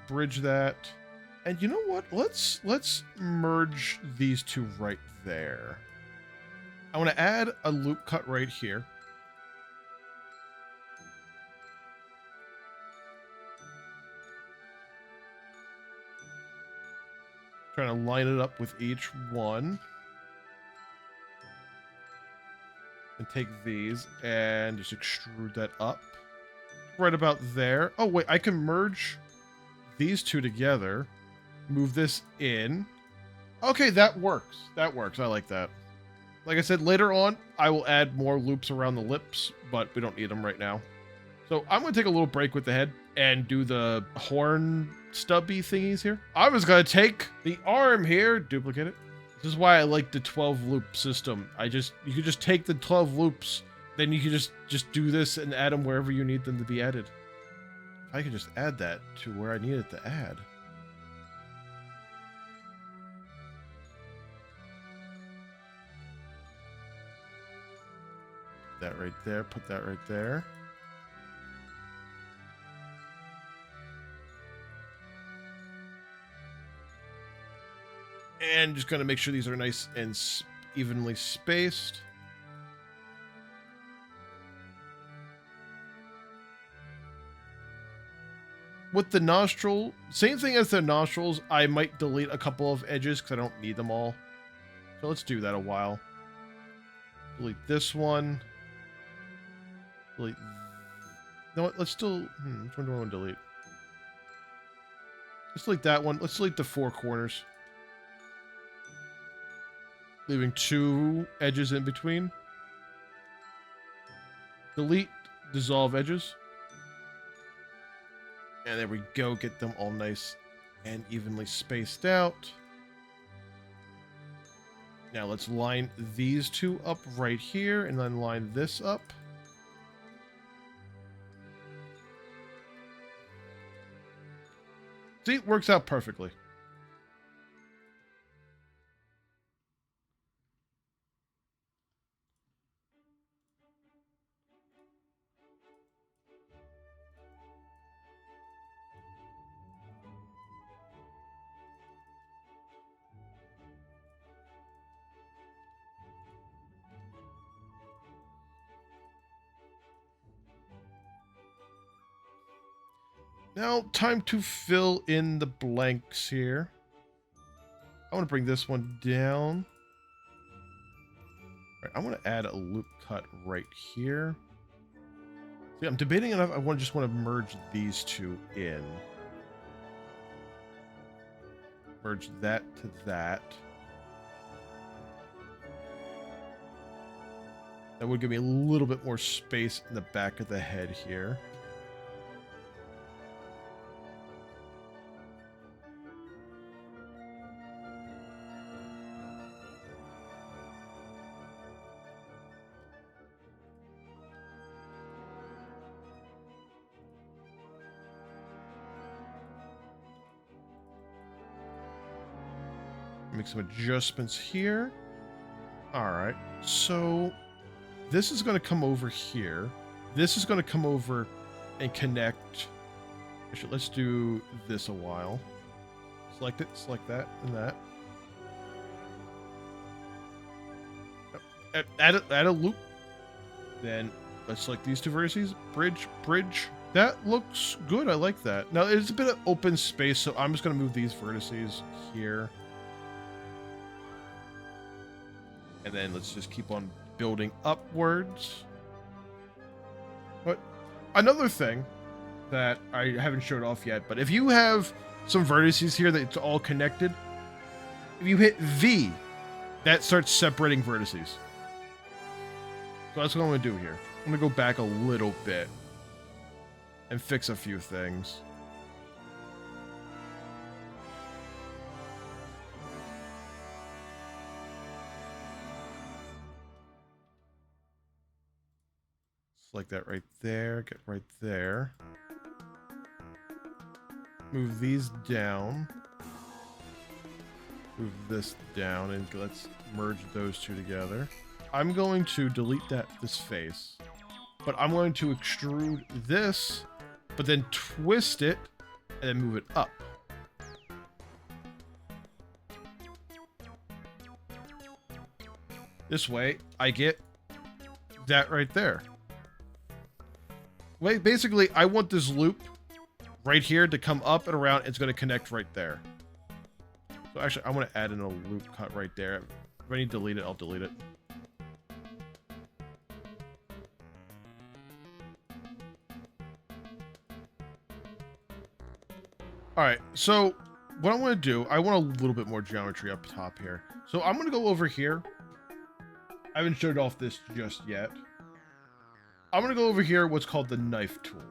Bridge that. And you know what? Let's merge these 2 right there. I want to add a loop cut right here. Trying to line it up with each one. And take these and just extrude that up. Right about there. Oh, wait, I can merge these 2 together. Move this in. Okay, that works. That works. I like that. Like I said, later on, I will add more loops around the lips, but we don't need them right now. So I'm going to take a little break with the head and do the horn stubby thingies here. I was going to take the arm here, duplicate it. This is why I like the 12 loop system. You could just take the 12 loops, then you could just do this and add them wherever you need them to be added. If I could just add that to where I need it to add. That right there, put that right there. And just gonna make sure these are nice and evenly spaced. With the nostril, same thing as the nostrils, I might delete a couple of edges because I don't need them all. So let's do that a while. Delete this one. Delete. No, let's still. Which one do I want to delete? Let's delete that one. Let's delete the 4 corners. Leaving 2 edges in between. delete dissolve edges. And there we go. Get them all nice and evenly spaced out. Now let's line these two up right here and then line this up. See, it works out perfectly. Now, time to fill in the blanks here. I want to bring this one down. All right, I want to add a loop cut right here. See, I'm debating on if I just want to merge these two in. Merge that to that. That would give me a little bit more space in the back of the head here. Make some adjustments here. All right, so this is going to come over here. This is going to come over and connect. Actually, let's do this a while. Select it, select that, and that. Add a loop. Then let's select these two vertices. Bridge, bridge. That looks good. I like that. Now, it's a bit of open space, so I'm just going to move these vertices here. And then let's just keep on building upwards. But another thing that I haven't showed off yet, but if you have some vertices here that it's all connected, if you hit V, that starts separating vertices. So that's what I'm going to do here. I'm going to go back a little bit and fix a few things. Like that right there, get right there. Move these down. Move this down, and let's merge those two together. I'm going to delete this face, but I'm going to extrude this, but then twist it, and then move it up. This way, I get that right there. Wait, basically, I want this loop right here to come up and around. It's going to connect right there. So actually, I want to add in a loop cut right there. If I need to delete it, I'll delete it. All right, so what I want to do, I want a little bit more geometry up top here. So I'm going to go over here. I haven't showed off this just yet. I'm going to go over here, what's called the knife tool.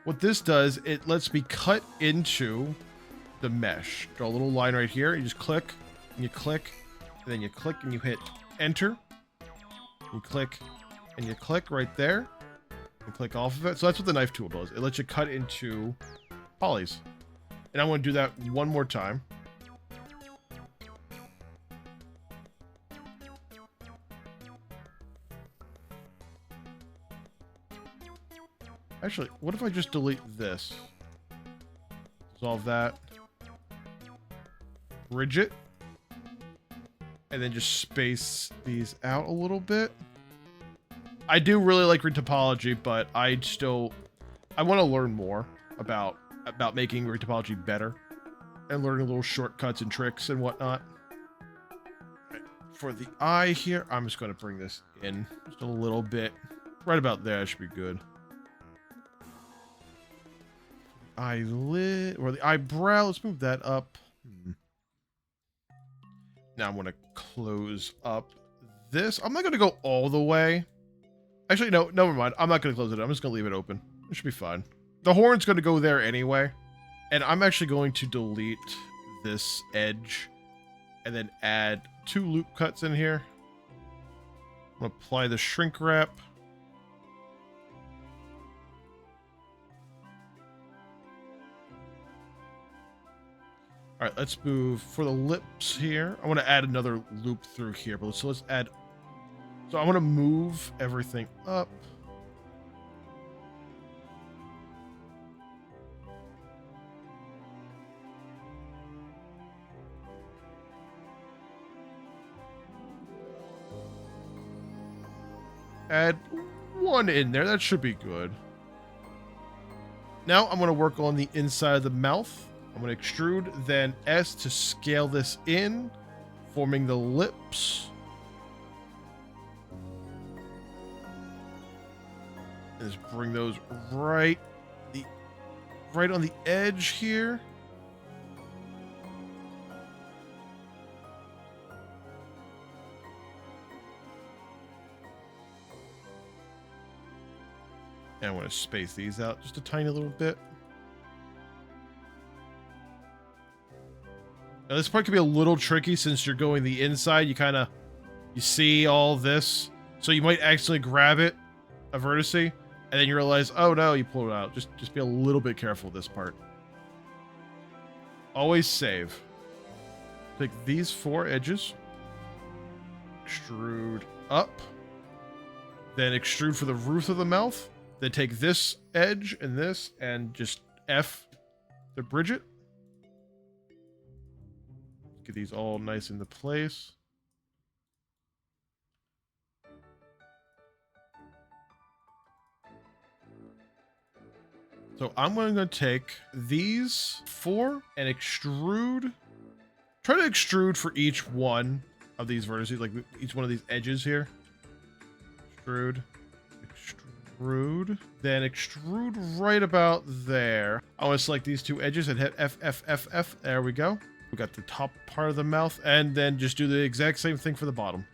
What this does, it lets me cut into the mesh. Draw a little line right here. You just click, and you click, and then you click, and you hit enter. You click, and you click right there. And click off of it. So that's what the knife tool does. It lets you cut into polys. And I'm going to do that one more time. Actually, what if I just delete this? Dissolve that. Bridge it. And then just space these out a little bit. I do really like Retopology, but I want to learn more about making Retopology better. And learning little shortcuts and tricks and whatnot. For the eye here, I'm just going to bring this in just a little bit. Right about there should be good. Eyelid, or the eyebrow, let's move that up. Now I'm going to close up this. I'm not going to go all the way. Actually, no, never mind. I'm not going to close it. I'm just going to leave it open. It should be fine. The horn's going to go there anyway. And I'm actually going to delete this edge and then add 2 loop cuts in here. I'm going to apply the shrink wrap. All right, let's move for the lips here. I want to add another loop through here, but let's add. So I want to move everything up. Add 1 in there. That should be good. Now I'm going to work on the inside of the mouth. I'm going to extrude, then S to scale this in, forming the lips. And just bring those right on the edge here. And I'm going to space these out just a tiny little bit. Now this part could be a little tricky since you're going the inside. You see all this. So you might actually grab it, a vertex, and then you realize, oh no, you pulled it out. Just be a little bit careful with this part. Always save. Take these 4 edges. Extrude up. Then extrude for the roof of the mouth. Then take this edge and just F to bridge it. Get these all nice into place. So I'm going to take these 4 and extrude. Try to extrude for each one of these vertices, like each one of these edges here. Extrude. Extrude. Then extrude right about there. I want to select these 2 edges and hit F, F, F, F. There we go. We got the top part of the mouth, and then just do the exact same thing for the bottom.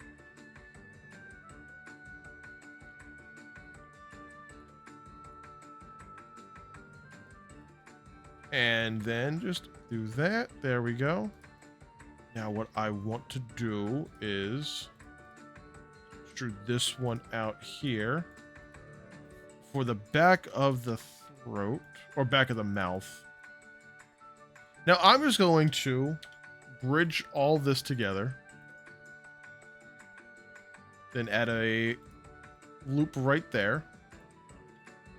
And then just do that. There we go. Now what I want to do is extrude this one out here for the back of the throat, or back of the mouth. Now I'm just going to bridge all this together. Then add a loop right there.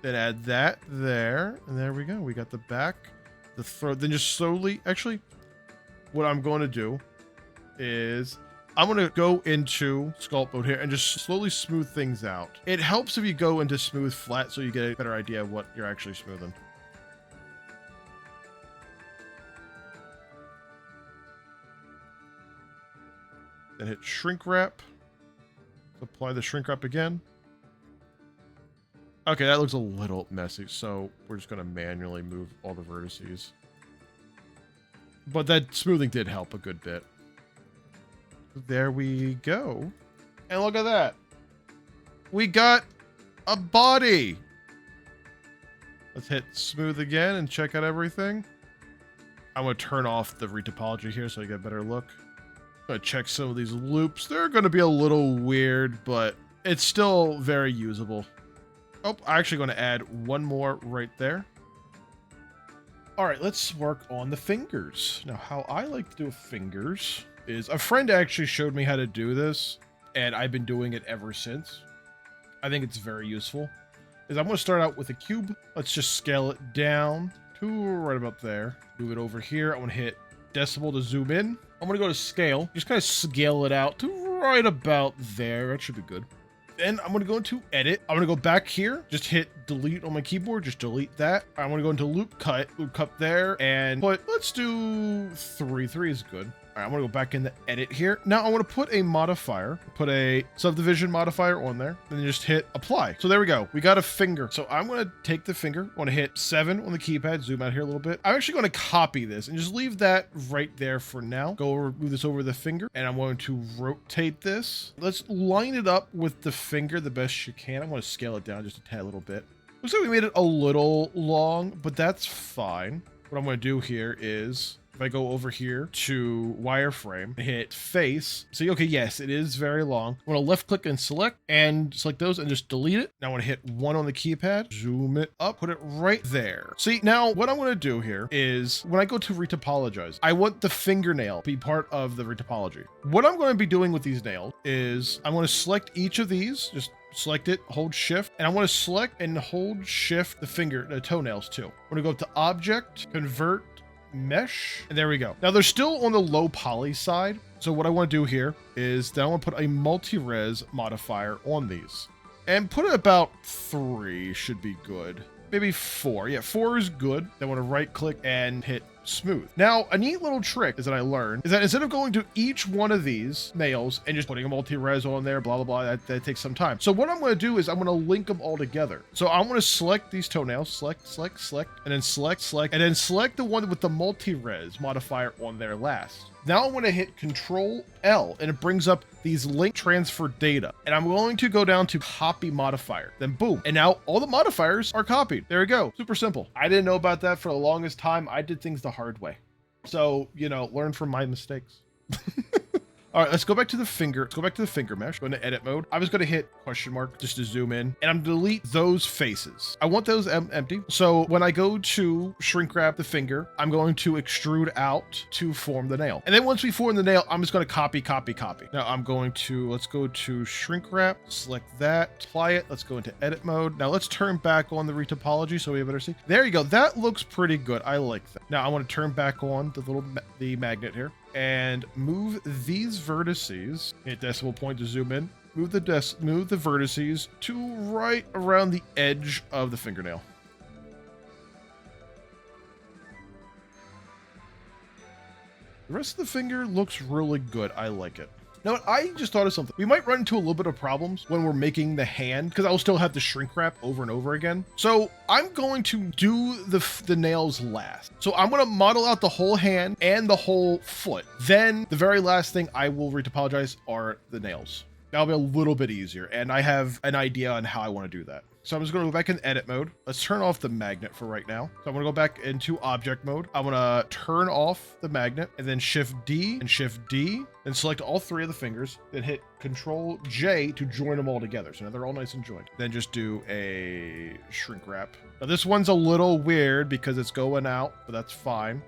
Then add that there. And there we go. We got the back, the throat. Then just slowly, actually, what I'm going to do is I'm going to go into sculpt mode here and just slowly smooth things out. It helps if you go into smooth flat so you get a better idea of what you're actually smoothing. Then hit shrink wrap. Apply the shrink wrap again. Okay, that looks a little messy, so we're just going to manually move all the vertices. But that smoothing did help a good bit. There we go. And look at that. We got a body. Let's hit smooth again and check out everything. I'm going to turn off the retopology here so you get a better look. I'm going to check some of these loops. They're going to be a little weird, but it's still very usable. Oh, I'm actually going to add 1 more right there. All right, let's work on the fingers. Now, how I like to do fingers is a friend actually showed me how to do this, and I've been doing it ever since. I think it's very useful. Is I'm going to start out with a cube. Let's just scale it down to right about there. Move it over here. I'm going to hit decibel to zoom in. I'm going to go to scale. Just kind of scale it out to right about there. That should be good. Then I'm going to go into edit. I'm going to go back here. Just hit delete on my keyboard. Just delete that. I'm going to go into loop cut there and put, let's do 3. 3 is good. All right, I'm gonna go back in the edit here. Now I want to put a modifier, put a subdivision modifier on there, and then just hit apply. So there we go. We got a finger. So I'm gonna take the finger, I want to hit 7 on the keypad, zoom out here a little bit. I'm actually going to copy this and just leave that right there for now. Go over, move this over the finger, and I'm going to rotate this. Let's line it up with the finger the best you can. I want to scale it down just a tad little bit. Looks like we made it a little long, but that's fine. What I'm going to do here is, if I go over here to wireframe, hit face, see, okay, yes, it is very long. I want to left click and select those and just delete it. Now I want to hit 1 on the keypad, zoom it up, put it right there. See, now what I'm going to do here is when I go to retopologize, I want the fingernail to be part of the retopology. What I'm going to be doing with these nails is I'm going to select each of these, just select it, hold shift, and I want to select and hold shift the toenails too. I'm going to go up to object, convert, mesh, and there we go. Now they're still on the low poly side. So what I want to do here is that I want to put a multi-res modifier on these and put it about 3 should be good. Maybe 4. Yeah, 4 is good. Then I want to right click and hit smooth. Now, a neat little trick is that I learned is that instead of going to each one of these nails and just putting a multi-res on there, blah, blah, blah, that takes some time. So what I'm going to do is I'm going to link them all together. So I'm going to select these toenails, select, and then select, and then select the one with the multi-res modifier on there last. Now I'm going to hit Control L and it brings up these link transfer data. And I'm going to go down to copy modifier. Then boom. And now all the modifiers are copied. There we go. Super simple. I didn't know about that for the longest time. I did things the hard way. So, you know, learn from my mistakes. All right, let's go back to the finger. Let's go back to the finger mesh. Go into edit mode. I was going to hit question mark just to zoom in, and I'm delete those faces. I want those empty. So when I go to shrink wrap the finger, I'm going to extrude out to form the nail. And then once we form the nail, I'm just going to copy. Now I'm going to, let's go to shrink wrap, select that, apply it. Let's go into edit mode. Now let's turn back on the retopology so we have better see. There you go. That looks pretty good. I like that. Now I want to turn back on the magnet here and move these vertices, hit decimal point to zoom in, move the vertices to right around the edge of the fingernail. The rest of the finger looks really good. I like it. Now, I just thought of something. We might run into a little bit of problems when we're making the hand because I'll still have to shrink wrap over and over again. So I'm going to do the nails last. So I'm going to model out the whole hand and the whole foot. Then the very last thing I will retopologize are the nails. That'll be a little bit easier. And I have an idea on how I want to do that. So I'm just going to go back in edit mode. Let's turn off the magnet for right now. So I'm going to go back into object mode. I'm going to turn off the magnet and then shift D and shift D and select all 3 of the fingers. Then hit Control J to join them all together. So now they're all nice and joined. Then just do a shrink wrap. Now this one's a little weird because it's going out, but that's fine.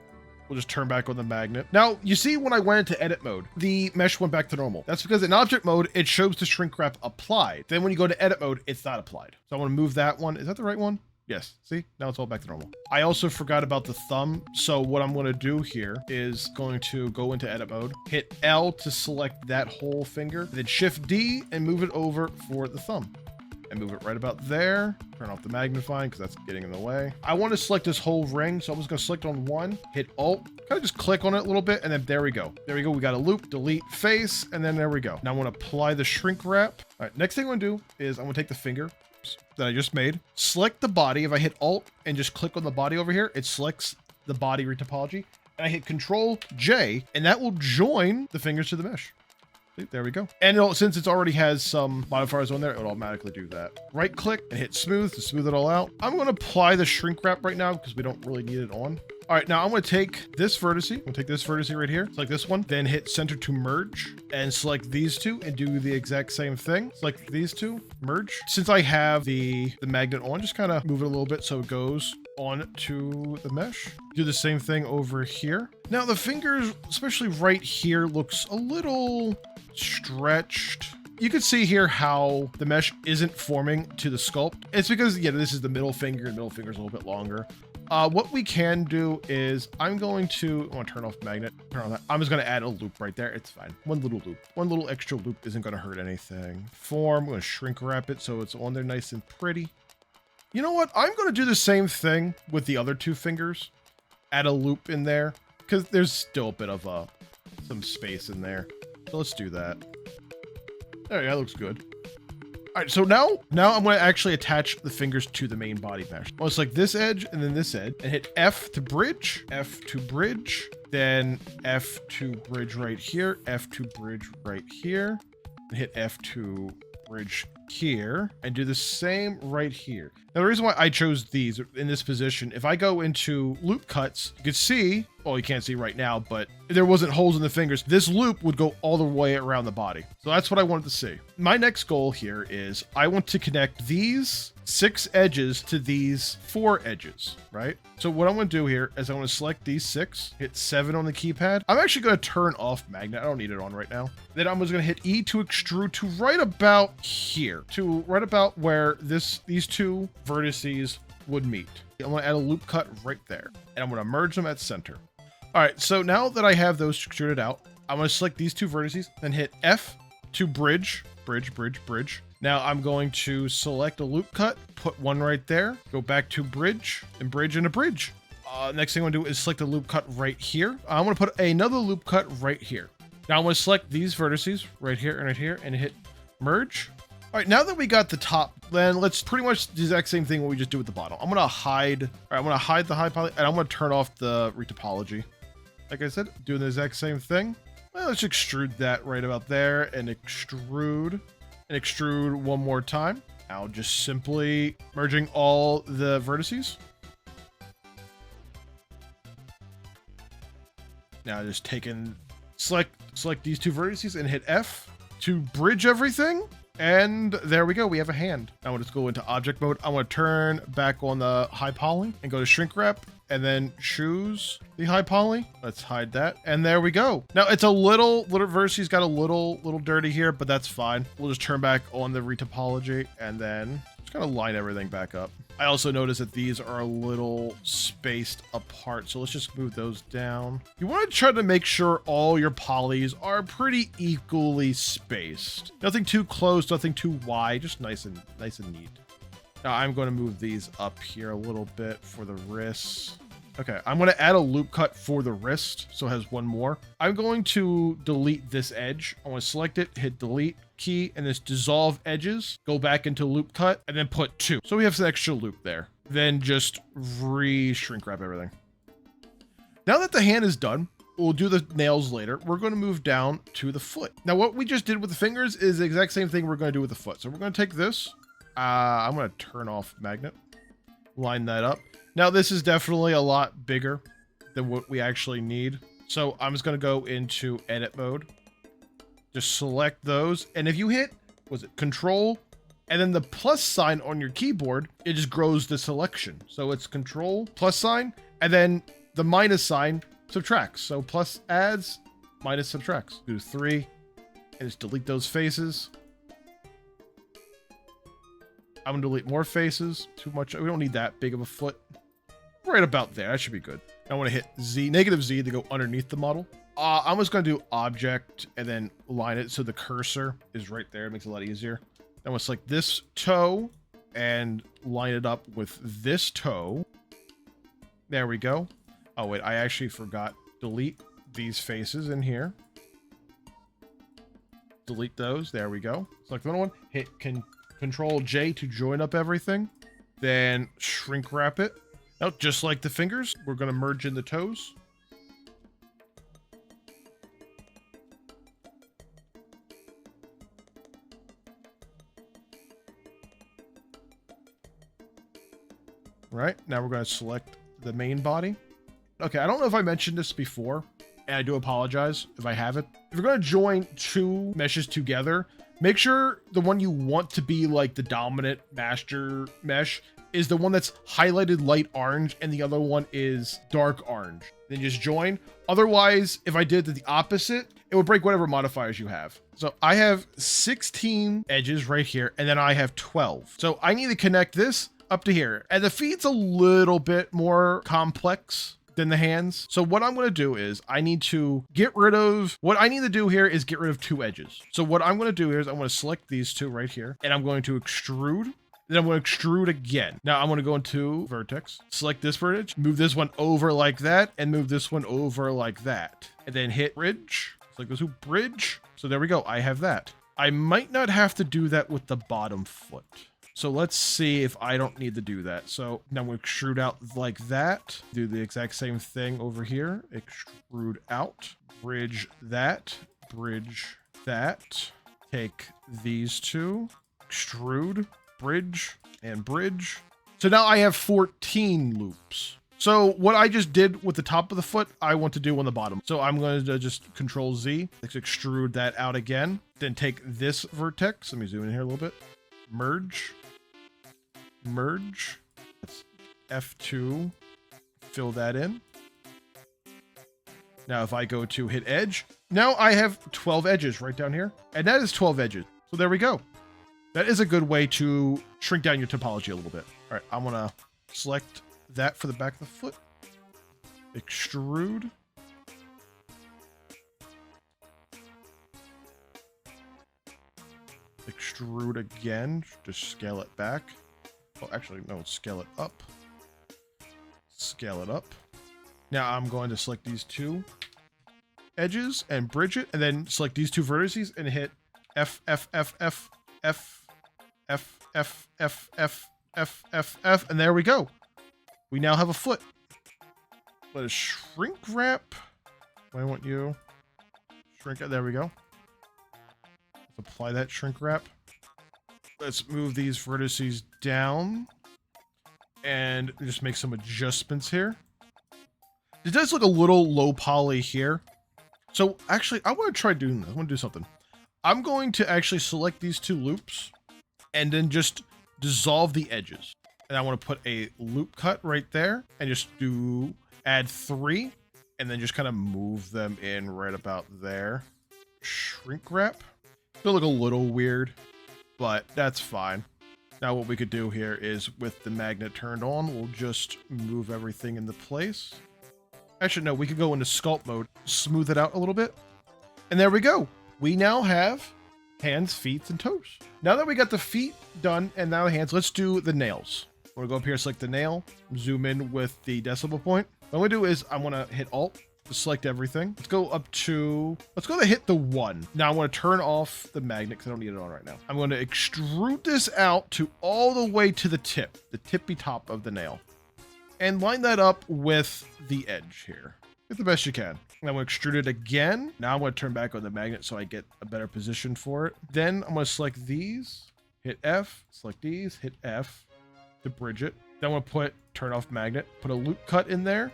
We'll just turn back on the magnet. Now, you see when I went into edit mode, the mesh went back to normal. That's because in object mode, it shows the shrink wrap applied. Then when you go to edit mode, it's not applied. So I want to move that one. Is that the right one? Yes. See, now it's all back to normal. I also forgot about the thumb. So what I'm going to do here is going to go into edit mode, hit L to select that whole finger, then shift D and move it over for the thumb. And move it right about there. Turn off the magnifying because that's getting in the way. I want to select this whole ring, so I'm just going to select on one, hit Alt, kind of just click on it a little bit, and then there we go. There we go. We got a loop, delete face, and then there we go. Now I want to apply the shrink wrap. All right, next thing I'm going to do is I'm going to take the finger that I just made, select the body. If I hit Alt and just click on the body over here, it selects the body retopology. And I hit Control J, and that will join the fingers to the mesh. There we go. And since it already has some modifiers on there, it'll automatically do that. Right click and hit smooth to smooth it all out. I'm going to apply the shrink wrap right now because we don't really need it on. All right, now I'm going to take this vertice. I'm going to take this vertice right here, select this one, then hit center to merge and select these two and do the exact same thing. Select these two, merge. Since I have the magnet on, just kind of move it a little bit so it goes on to the mesh. Do the same thing over here. Now the fingers, especially right here, looks a little stretched. You can see here how the mesh isn't forming to the sculpt. It's because, yeah, this is the middle finger, and middle finger is a little bit longer. What we can do is I want to turn off the magnet, turn on that. I'm just going to add a loop right there. It's fine. One little loop, one little extra loop isn't going to hurt anything. Form, I'm going to shrink wrap it so it's on there nice and pretty. You know what? I'm going to do the same thing with the other 2 fingers. Add a loop in there because there's still a bit of a some space in there. So let's do that. There, yeah, that looks good. All right, so now I'm going to actually attach the fingers to the main body mesh. Well, it's like this edge and then this edge, and hit F to bridge, then F to bridge right here, F to bridge right here, and hit F to bridge here, and do the same right here. Now, the reason why I chose these in this position, if I go into loop cuts, you can see, well, you can't see right now, but if there wasn't holes in the fingers, this loop would go all the way around the body. So that's what I wanted to see. My next goal here is I want to connect these 6 edges to these 4 edges, right? So what I'm going to do here is I'm going to select these 6, hit 7 on the keypad. I'm actually going to turn off magnet. I don't need it on right now. Then I'm just going to hit E to extrude to right about here, to right about where these 2 vertices would meet. I'm going to add a loop cut right there, and I'm going to merge them at center. All right, so now that I have those extruded out, I'm going to select these 2 vertices, then hit F to bridge. Now I'm going to select a loop cut, put one right there, go back to bridge, and bridge and a bridge. Next thing I'm going to do is select a loop cut right here. I'm going to put another loop cut right here. Now I'm going to select these vertices right here, and hit merge. All right, now that we got the top, then let's pretty much do the exact same thing what we just do with the bottom. I'm going to hide, all right, I'm going to hide the high poly, and I'm going to turn off the retopology. Like I said, doing the exact same thing. Well, let's extrude that right about there, and extrude one more time. Now just simply merging all the vertices. Now just select these 2 vertices and hit F to bridge everything. And there we go, we have a hand. Now let's go into object mode. I want to turn back on the high poly and go to shrink wrap, and then choose the high poly. Let's hide that. And there we go. Now it's a little vertices got a little dirty here, but that's fine. We'll just turn back on the retopology and then just kind of line everything back up. I also noticed that these are a little spaced apart, so let's just move those down. You want to try to make sure all your polys are pretty equally spaced. Nothing too close, nothing too wide, just nice and neat. Now I'm going to move these up here a little bit for the wrists. Okay, I'm going to add a loop cut for the wrist, so it has one more. I'm going to delete this edge. I want to select it, hit delete key, and this dissolve edges, go back into loop cut, and then put 2. So we have some extra loop there. Then just shrink wrap everything. Now that the hand is done, we'll do the nails later. We're going to move down to the foot. Now what we just did with the fingers is the exact same thing we're going to do with the foot. So we're going to take this. I'm going to turn off magnet, line that up. Now this is definitely a lot bigger than what we actually need. So I'm just going to go into edit mode, just select those. And if you hit, control and then the plus sign on your keyboard, it just grows the selection. So it's control plus sign, and then the minus sign subtracts. So plus adds, minus subtracts. Do 3 and just delete those faces. I'm gonna delete more faces. Too much. We don't need that big of a foot. Right about there. That should be good. I want to hit Z, negative Z to go underneath the model. I'm just going to do object and then line it so the cursor is right there. It makes it a lot easier. Then we'll select this toe and line it up with this toe. There we go. Oh, wait. I actually forgot. Delete these faces in here. Delete those. There we go. Select the other one. Hit Control J to join up everything. Then shrink wrap it. Now, just like the fingers, we're going to merge in the toes. Right, now we're going to select the main body. Okay, I don't know if I mentioned this before, and I do apologize if I haven't. If you're going to join 2 meshes together, make sure the one you want to be like the dominant master mesh is the one that's highlighted light orange and the other one is dark orange. Then just join. Otherwise, if I did the opposite, it would break whatever modifiers you have. So I have 16 edges right here, and then I have 12. So I need to connect this up to here. And the feet's a little bit more complex than the hands. So what I'm going to do is I need to get rid of, what I need to do here is get rid of 2 edges. So what I'm going to do here is I'm going to select these 2 right here, and I'm going to extrude Then I'm going to extrude again. Now I'm going to go into vertex, select this vertex, move this one over like that, and move this one over like that. And then hit bridge. Select this bridge. So there we go. I have that. I might not have to do that with the bottom foot. So let's see if I don't need to do that. So now I'm going to extrude out like that. Do the exact same thing over here. Extrude out. Bridge that. Bridge that. Take these two. Extrude. Bridge. And bridge. So now I have 14 loops. So what I just did with the top of the foot, I want to do on the bottom. So I'm going to just Control Z. Let's extrude that out again. Then take this vertex. Let me zoom in here a little bit. Merge. Merge. Let's F2. Fill that in. Now if I go to hit edge, now I have 12 edges right down here. And that is 12 edges. So there we go. That is a good way to shrink down your topology a little bit. All right, I'm going to select that for the back of the foot. Extrude. Extrude again. Just scale it back. Oh, actually, no, scale it up. Scale it up. Now I'm going to select these two edges and bridge it, and then select these two vertices and hit F, F, F, F, F, F, F, F, F, F, F, F, and there we go. We now have a foot. Let us shrink wrap. I want you. Shrink it. There we go. Let's apply that shrink wrap. Let's move these vertices down and just make some adjustments here. It does look a little low poly here. So actually, I want to try doing this. I want to do something. I'm going to actually select these two loops and then just dissolve the edges. And I want to put a loop cut right there and just add 3 and then just kind of move them in right about there. Shrink wrap. It'll look a little weird, but that's fine. Now what we could do here is with the magnet turned on, we'll just move everything into place. Actually, no, we could go into sculpt mode, smooth it out a little bit. And there we go. We now have hands, feet, and toes. Now that we got the feet done and now the hands, let's do the nails. I'm gonna go up here, select the nail, zoom in with the decimal point. What I'm gonna do is I'm gonna hit Alt to select everything. Let's go to hit the 1. Now I want to turn off the magnet because I don't need it on right now. I'm going to extrude this out to all the way to the tip, the tippy top of the nail. And line that up with the edge here. Get the best you can. And I'm going to extrude it again. Now I'm going to turn back on the magnet so I get a better position for it. Then I'm going to select these, hit F, select these, hit F to bridge it. Then I'm going to turn off magnet, put a loop cut in there,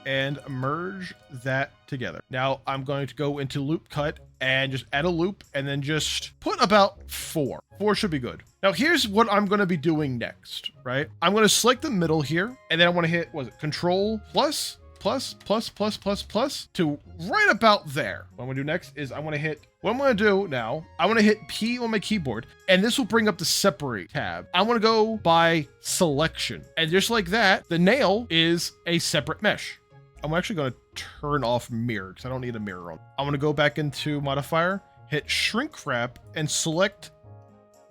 and merge that together. Now I'm going to go into loop cut and just add a loop and then just put about 4. 4 should be good. Now here's what I'm going to be doing next, right? I'm going to select the middle here and then I want to hit, Control plus to right about there. What I'm going to do next is I want to hit P on my keyboard, and this will bring up the separate tab. I want to go by selection. And just like that, the nail is a separate mesh. I'm actually going to turn off mirror because I don't need a mirror on. I'm going to go back into modifier, hit shrink wrap, and select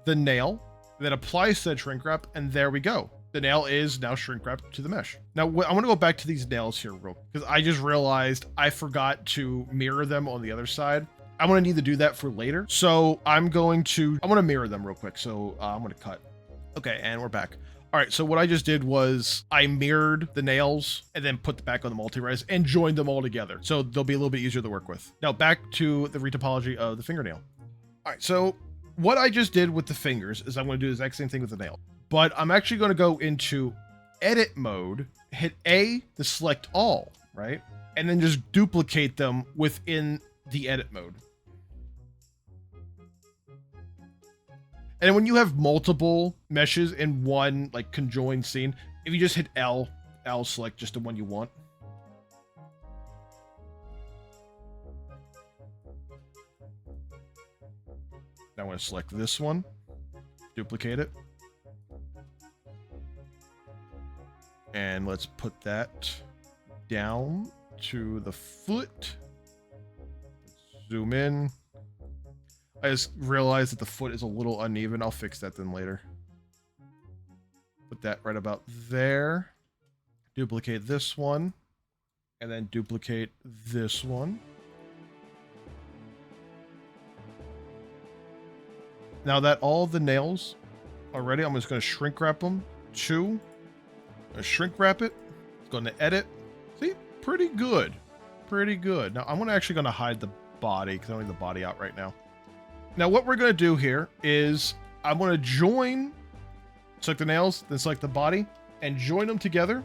the nail, then apply said shrink wrap, and there we go. The nail is now shrink wrapped to the mesh. Now I want to go back to these nails here real quick because I just realized I forgot to mirror them on the other side. I'm going to need to do that for later. So I want to mirror them real quick. So I'm going to cut. Okay, and we're back. All right, so what I just did was I mirrored the nails and then put the back on the multi-res and joined them all together. So they'll be a little bit easier to work with. Now back to the retopology of the fingernail. All right, so what I just did with the fingers is I'm going to do the exact same thing with the nail. But I'm actually going to go into edit mode, hit A to select all, right? And then just duplicate them within the edit mode. And when you have multiple meshes in one like conjoined scene, if you just hit L select just the one you want. Now I want to select this one, duplicate it. And let's put that down to the foot. Zoom in. I just realized that the foot is a little uneven. I'll fix that then later. Put that right about there. Duplicate this one. And then duplicate this one. Now that all the nails are ready, I'm just going to shrink wrap them. 2. I'm going to shrink wrap it. Going to edit. See? Pretty good. Pretty good. Now, I'm actually going to hide the body because I don't need the body out right now. Now, what we're going to do here is I'm going to join, select the nails, then select the body, and join them together.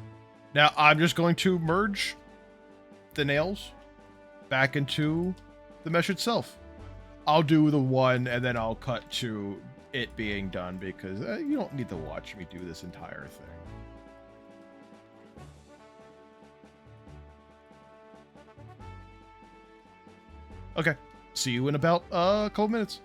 Now, I'm just going to merge the nails back into the mesh itself. I'll do the one, and then I'll cut to it being done because you don't need to watch me do this entire thing. Okay, see you in about a couple minutes.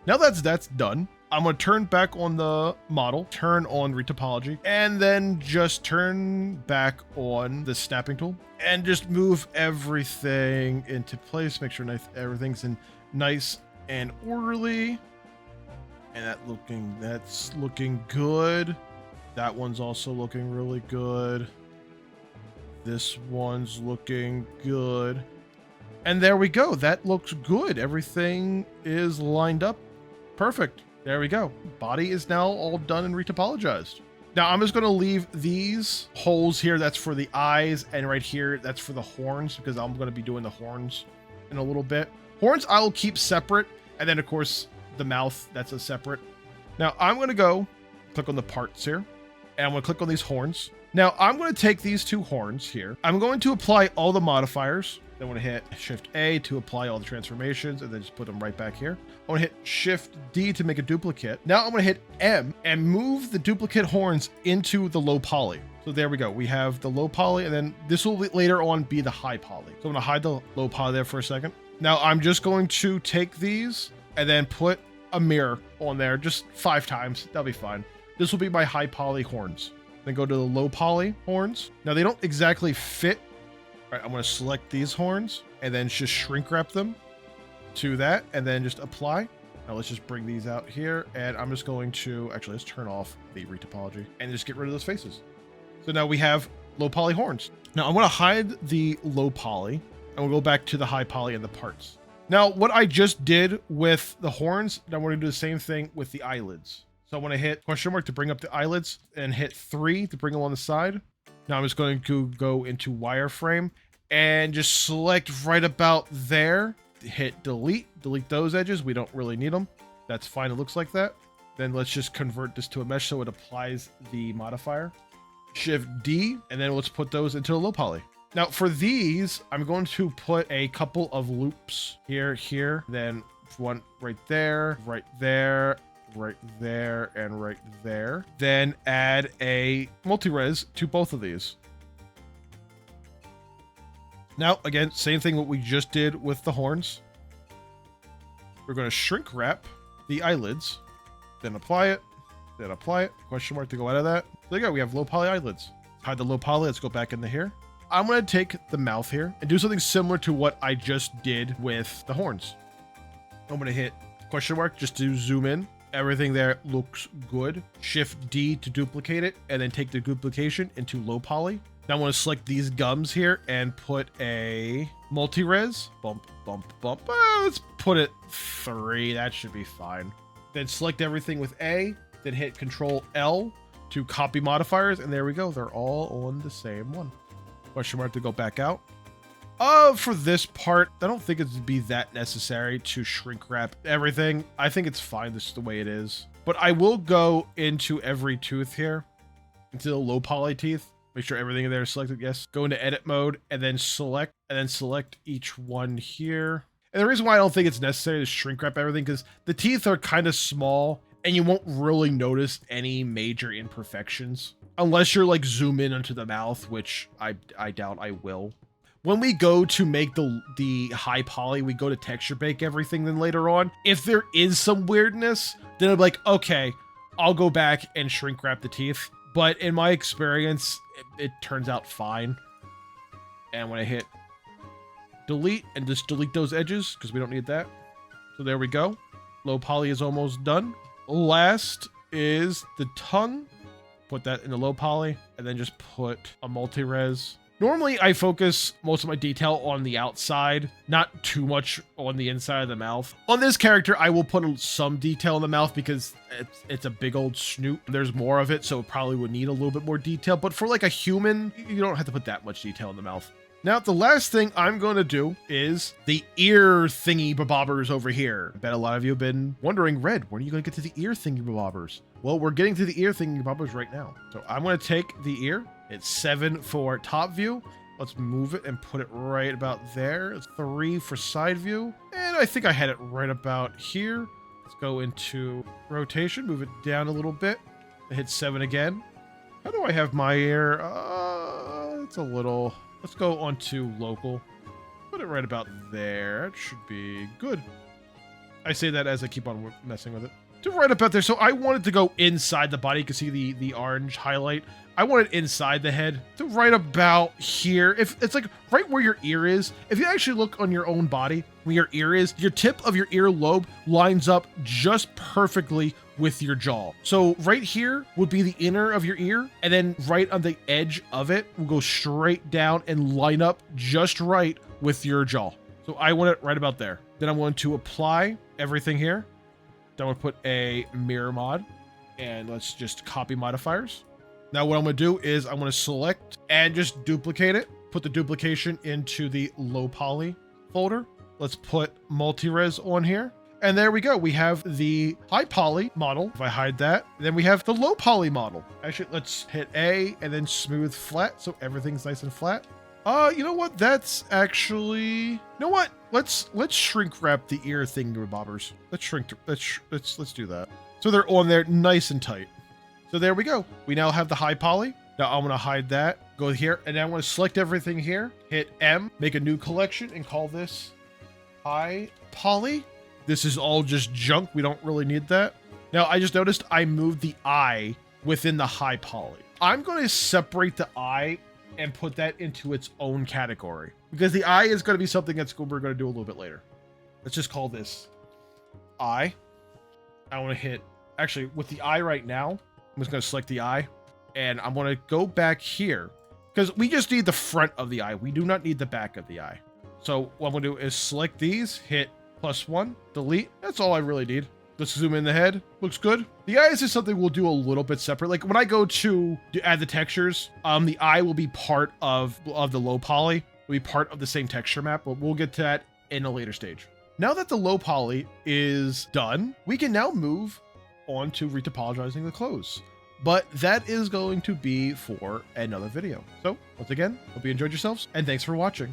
Now that's done, I'm going to turn back on the model, turn on Retopology, and then just turn back on the snapping tool and just move everything into place. Make sure everything's in nice and orderly. And that's looking good. That one's also looking really good. This one's looking good. And there we go. That looks good. Everything is lined up. Perfect. There we go. Body is now all done and retopologized. Now I'm just going to leave these holes here. That's for the eyes. And right here, that's for the horns because I'm going to be doing the horns in a little bit. Horns I'll keep separate. And then, of course, the mouth, that's a separate. Now I'm going to go click on the parts here. And I'm going to click on these horns. Now I'm going to take these 2 horns here. I'm going to apply all the modifiers. Then I'm going to hit Shift A to apply all the transformations and then just put them right back here. I'm going to hit Shift D to make a duplicate. Now I'm going to hit M and move the duplicate horns into the low poly. So there we go. We have the low poly and then this will later on be the high poly. So I'm going to hide the low poly there for a second. Now I'm just going to take these and then put a mirror on there just 5 times. That'll be fine. This will be my high poly horns. Then go to the low poly horns. Now they don't exactly fit. All right, I'm going to select these horns and then just shrink wrap them to that and then just apply. Now let's just bring these out here and I'm just going to, actually let's turn off the retopology and just get rid of those faces. So now we have low poly horns. Now I'm going to hide the low poly and we'll go back to the high poly and the parts. Now what I just did with the horns, now we're going to do the same thing with the eyelids. So I want to hit question mark to bring up the eyelids and hit 3 to bring them on the side. Now I'm just going to go into wireframe and just select right about there, hit delete those edges. We don't really need them. That's fine. It looks like that. Then let's just convert this to a mesh so it applies the modifier. Shift D, and then let's put those into a low poly. Now for these, I'm going to put a couple of loops here, then one right there, right there, right there, and right there. Then add a multi-res to both of these. Now, again, same thing what we just did with the horns. We're going to shrink wrap the eyelids, then apply it, question mark to go out of that. There you go, we have low poly eyelids. Hide the low poly, let's go back into here. I'm going to take the mouth here and do something similar to what I just did with the horns. I'm going to hit question mark just to zoom in. Everything there looks good. Shift D to duplicate it and then take the duplication into low poly. Now I want to select these gums here and put a multi-res. Bump, bump, bump. Let's put it 3. That should be fine. Then select everything with A, then hit Control L to copy modifiers. And there we go. They're all on the same one. Question mark to go back out. For this part, I don't think it'd be that necessary to shrink wrap everything. I think it's fine this is the way it is. But I will go into every tooth here, into the low poly teeth. Make sure everything in there is selected. Yes. Go into edit mode and then select each one here. And the reason why I don't think it's necessary to shrink wrap everything because the teeth are kind of small and you won't really notice any major imperfections unless you're like zoom in onto the mouth, which I doubt I will. When we go to make the high poly, we go to texture bake everything. Then later on, if there is some weirdness, then I'm like, okay, I'll go back and shrink wrap the teeth. But in my experience, it turns out fine. And when I hit delete and just delete those edges because we don't need that. So there we go. low poly is almost done. Last is the tongue. Put that in the low poly and then just put a multi-res. Normally I focus most of my detail on the outside, not too much on the inside of the mouth. On this character, I will put some detail in the mouth because it's a big old snoot. There's more of it, so it probably would need a little bit more detail. But for like a human, you don't have to put that much detail in the mouth. Now, the last thing I'm going to do is the ear thingy bobbers over here. I bet a lot of you have been wondering, Red, when are you going to get to the ear thingy bobbers? Well, we're getting to the ear thingy bobbers right now. So I'm going to take the ear. It's 7 for top view. Let's move it and put it right about there. It's 3 for side view. And I think I had it right about here. Let's go into rotation, move it down a little bit. I hit 7 again. How do I have my ear? It's a little... Let's go on to local. Put it right about there. It should be good. I say that as I keep on messing with it. To right about there. So I wanted to go inside the body. You can see the orange highlight. I want it inside the head. To right about here. If it's like right where your ear is. If you actually look on your own body, where your ear is, your tip of your ear lobe lines up just perfectly with your jaw. So right here would be the inner of your ear, and then right on the edge of it will go straight down and line up just right with your jaw. So I want it right about there. Then I'm going to apply everything here. Then I'm going to put a mirror mod, and let's just copy modifiers. Now what I'm going to do is I'm going to select and just duplicate it. Put the duplication into the low poly folder. Let's put multi-res on here. And there we go. We have the high poly model. If I hide that, then we have the low poly model. Actually, let's hit A and then smooth flat. So everything's nice and flat. You know what? That's actually, you know what? Let's shrink wrap the ear thingamabobbers. Let's do that. So they're on there nice and tight. So there we go. We now have the high poly. Now I'm going to hide that, go here, and then I'm going to select everything here, hit M, make a new collection and call this high poly. This is all just junk. We don't really need that. Now, I just noticed I moved the eye within the high poly. I'm going to separate the eye and put that into its own category because the eye is going to be something that's we're going to do a little bit later. Let's just call this eye. I want to hit, actually, with the eye right now, I'm just going to select the eye and I'm going to go back here because we just need the front of the eye. We do not need the back of the eye. So what I'm going to do is select these, hit +1, delete. That's all I really need. Let's zoom in the head. Looks good. The eyes is something we'll do a little bit separate. Like when I go to add the textures, the eye will be part of the low poly. Will be part of the same texture map, but we'll get to that in a later stage. Now that the low poly is done, we can now move on to retopologizing the clothes. But that is going to be for another video. So once again, hope you enjoyed yourselves and thanks for watching.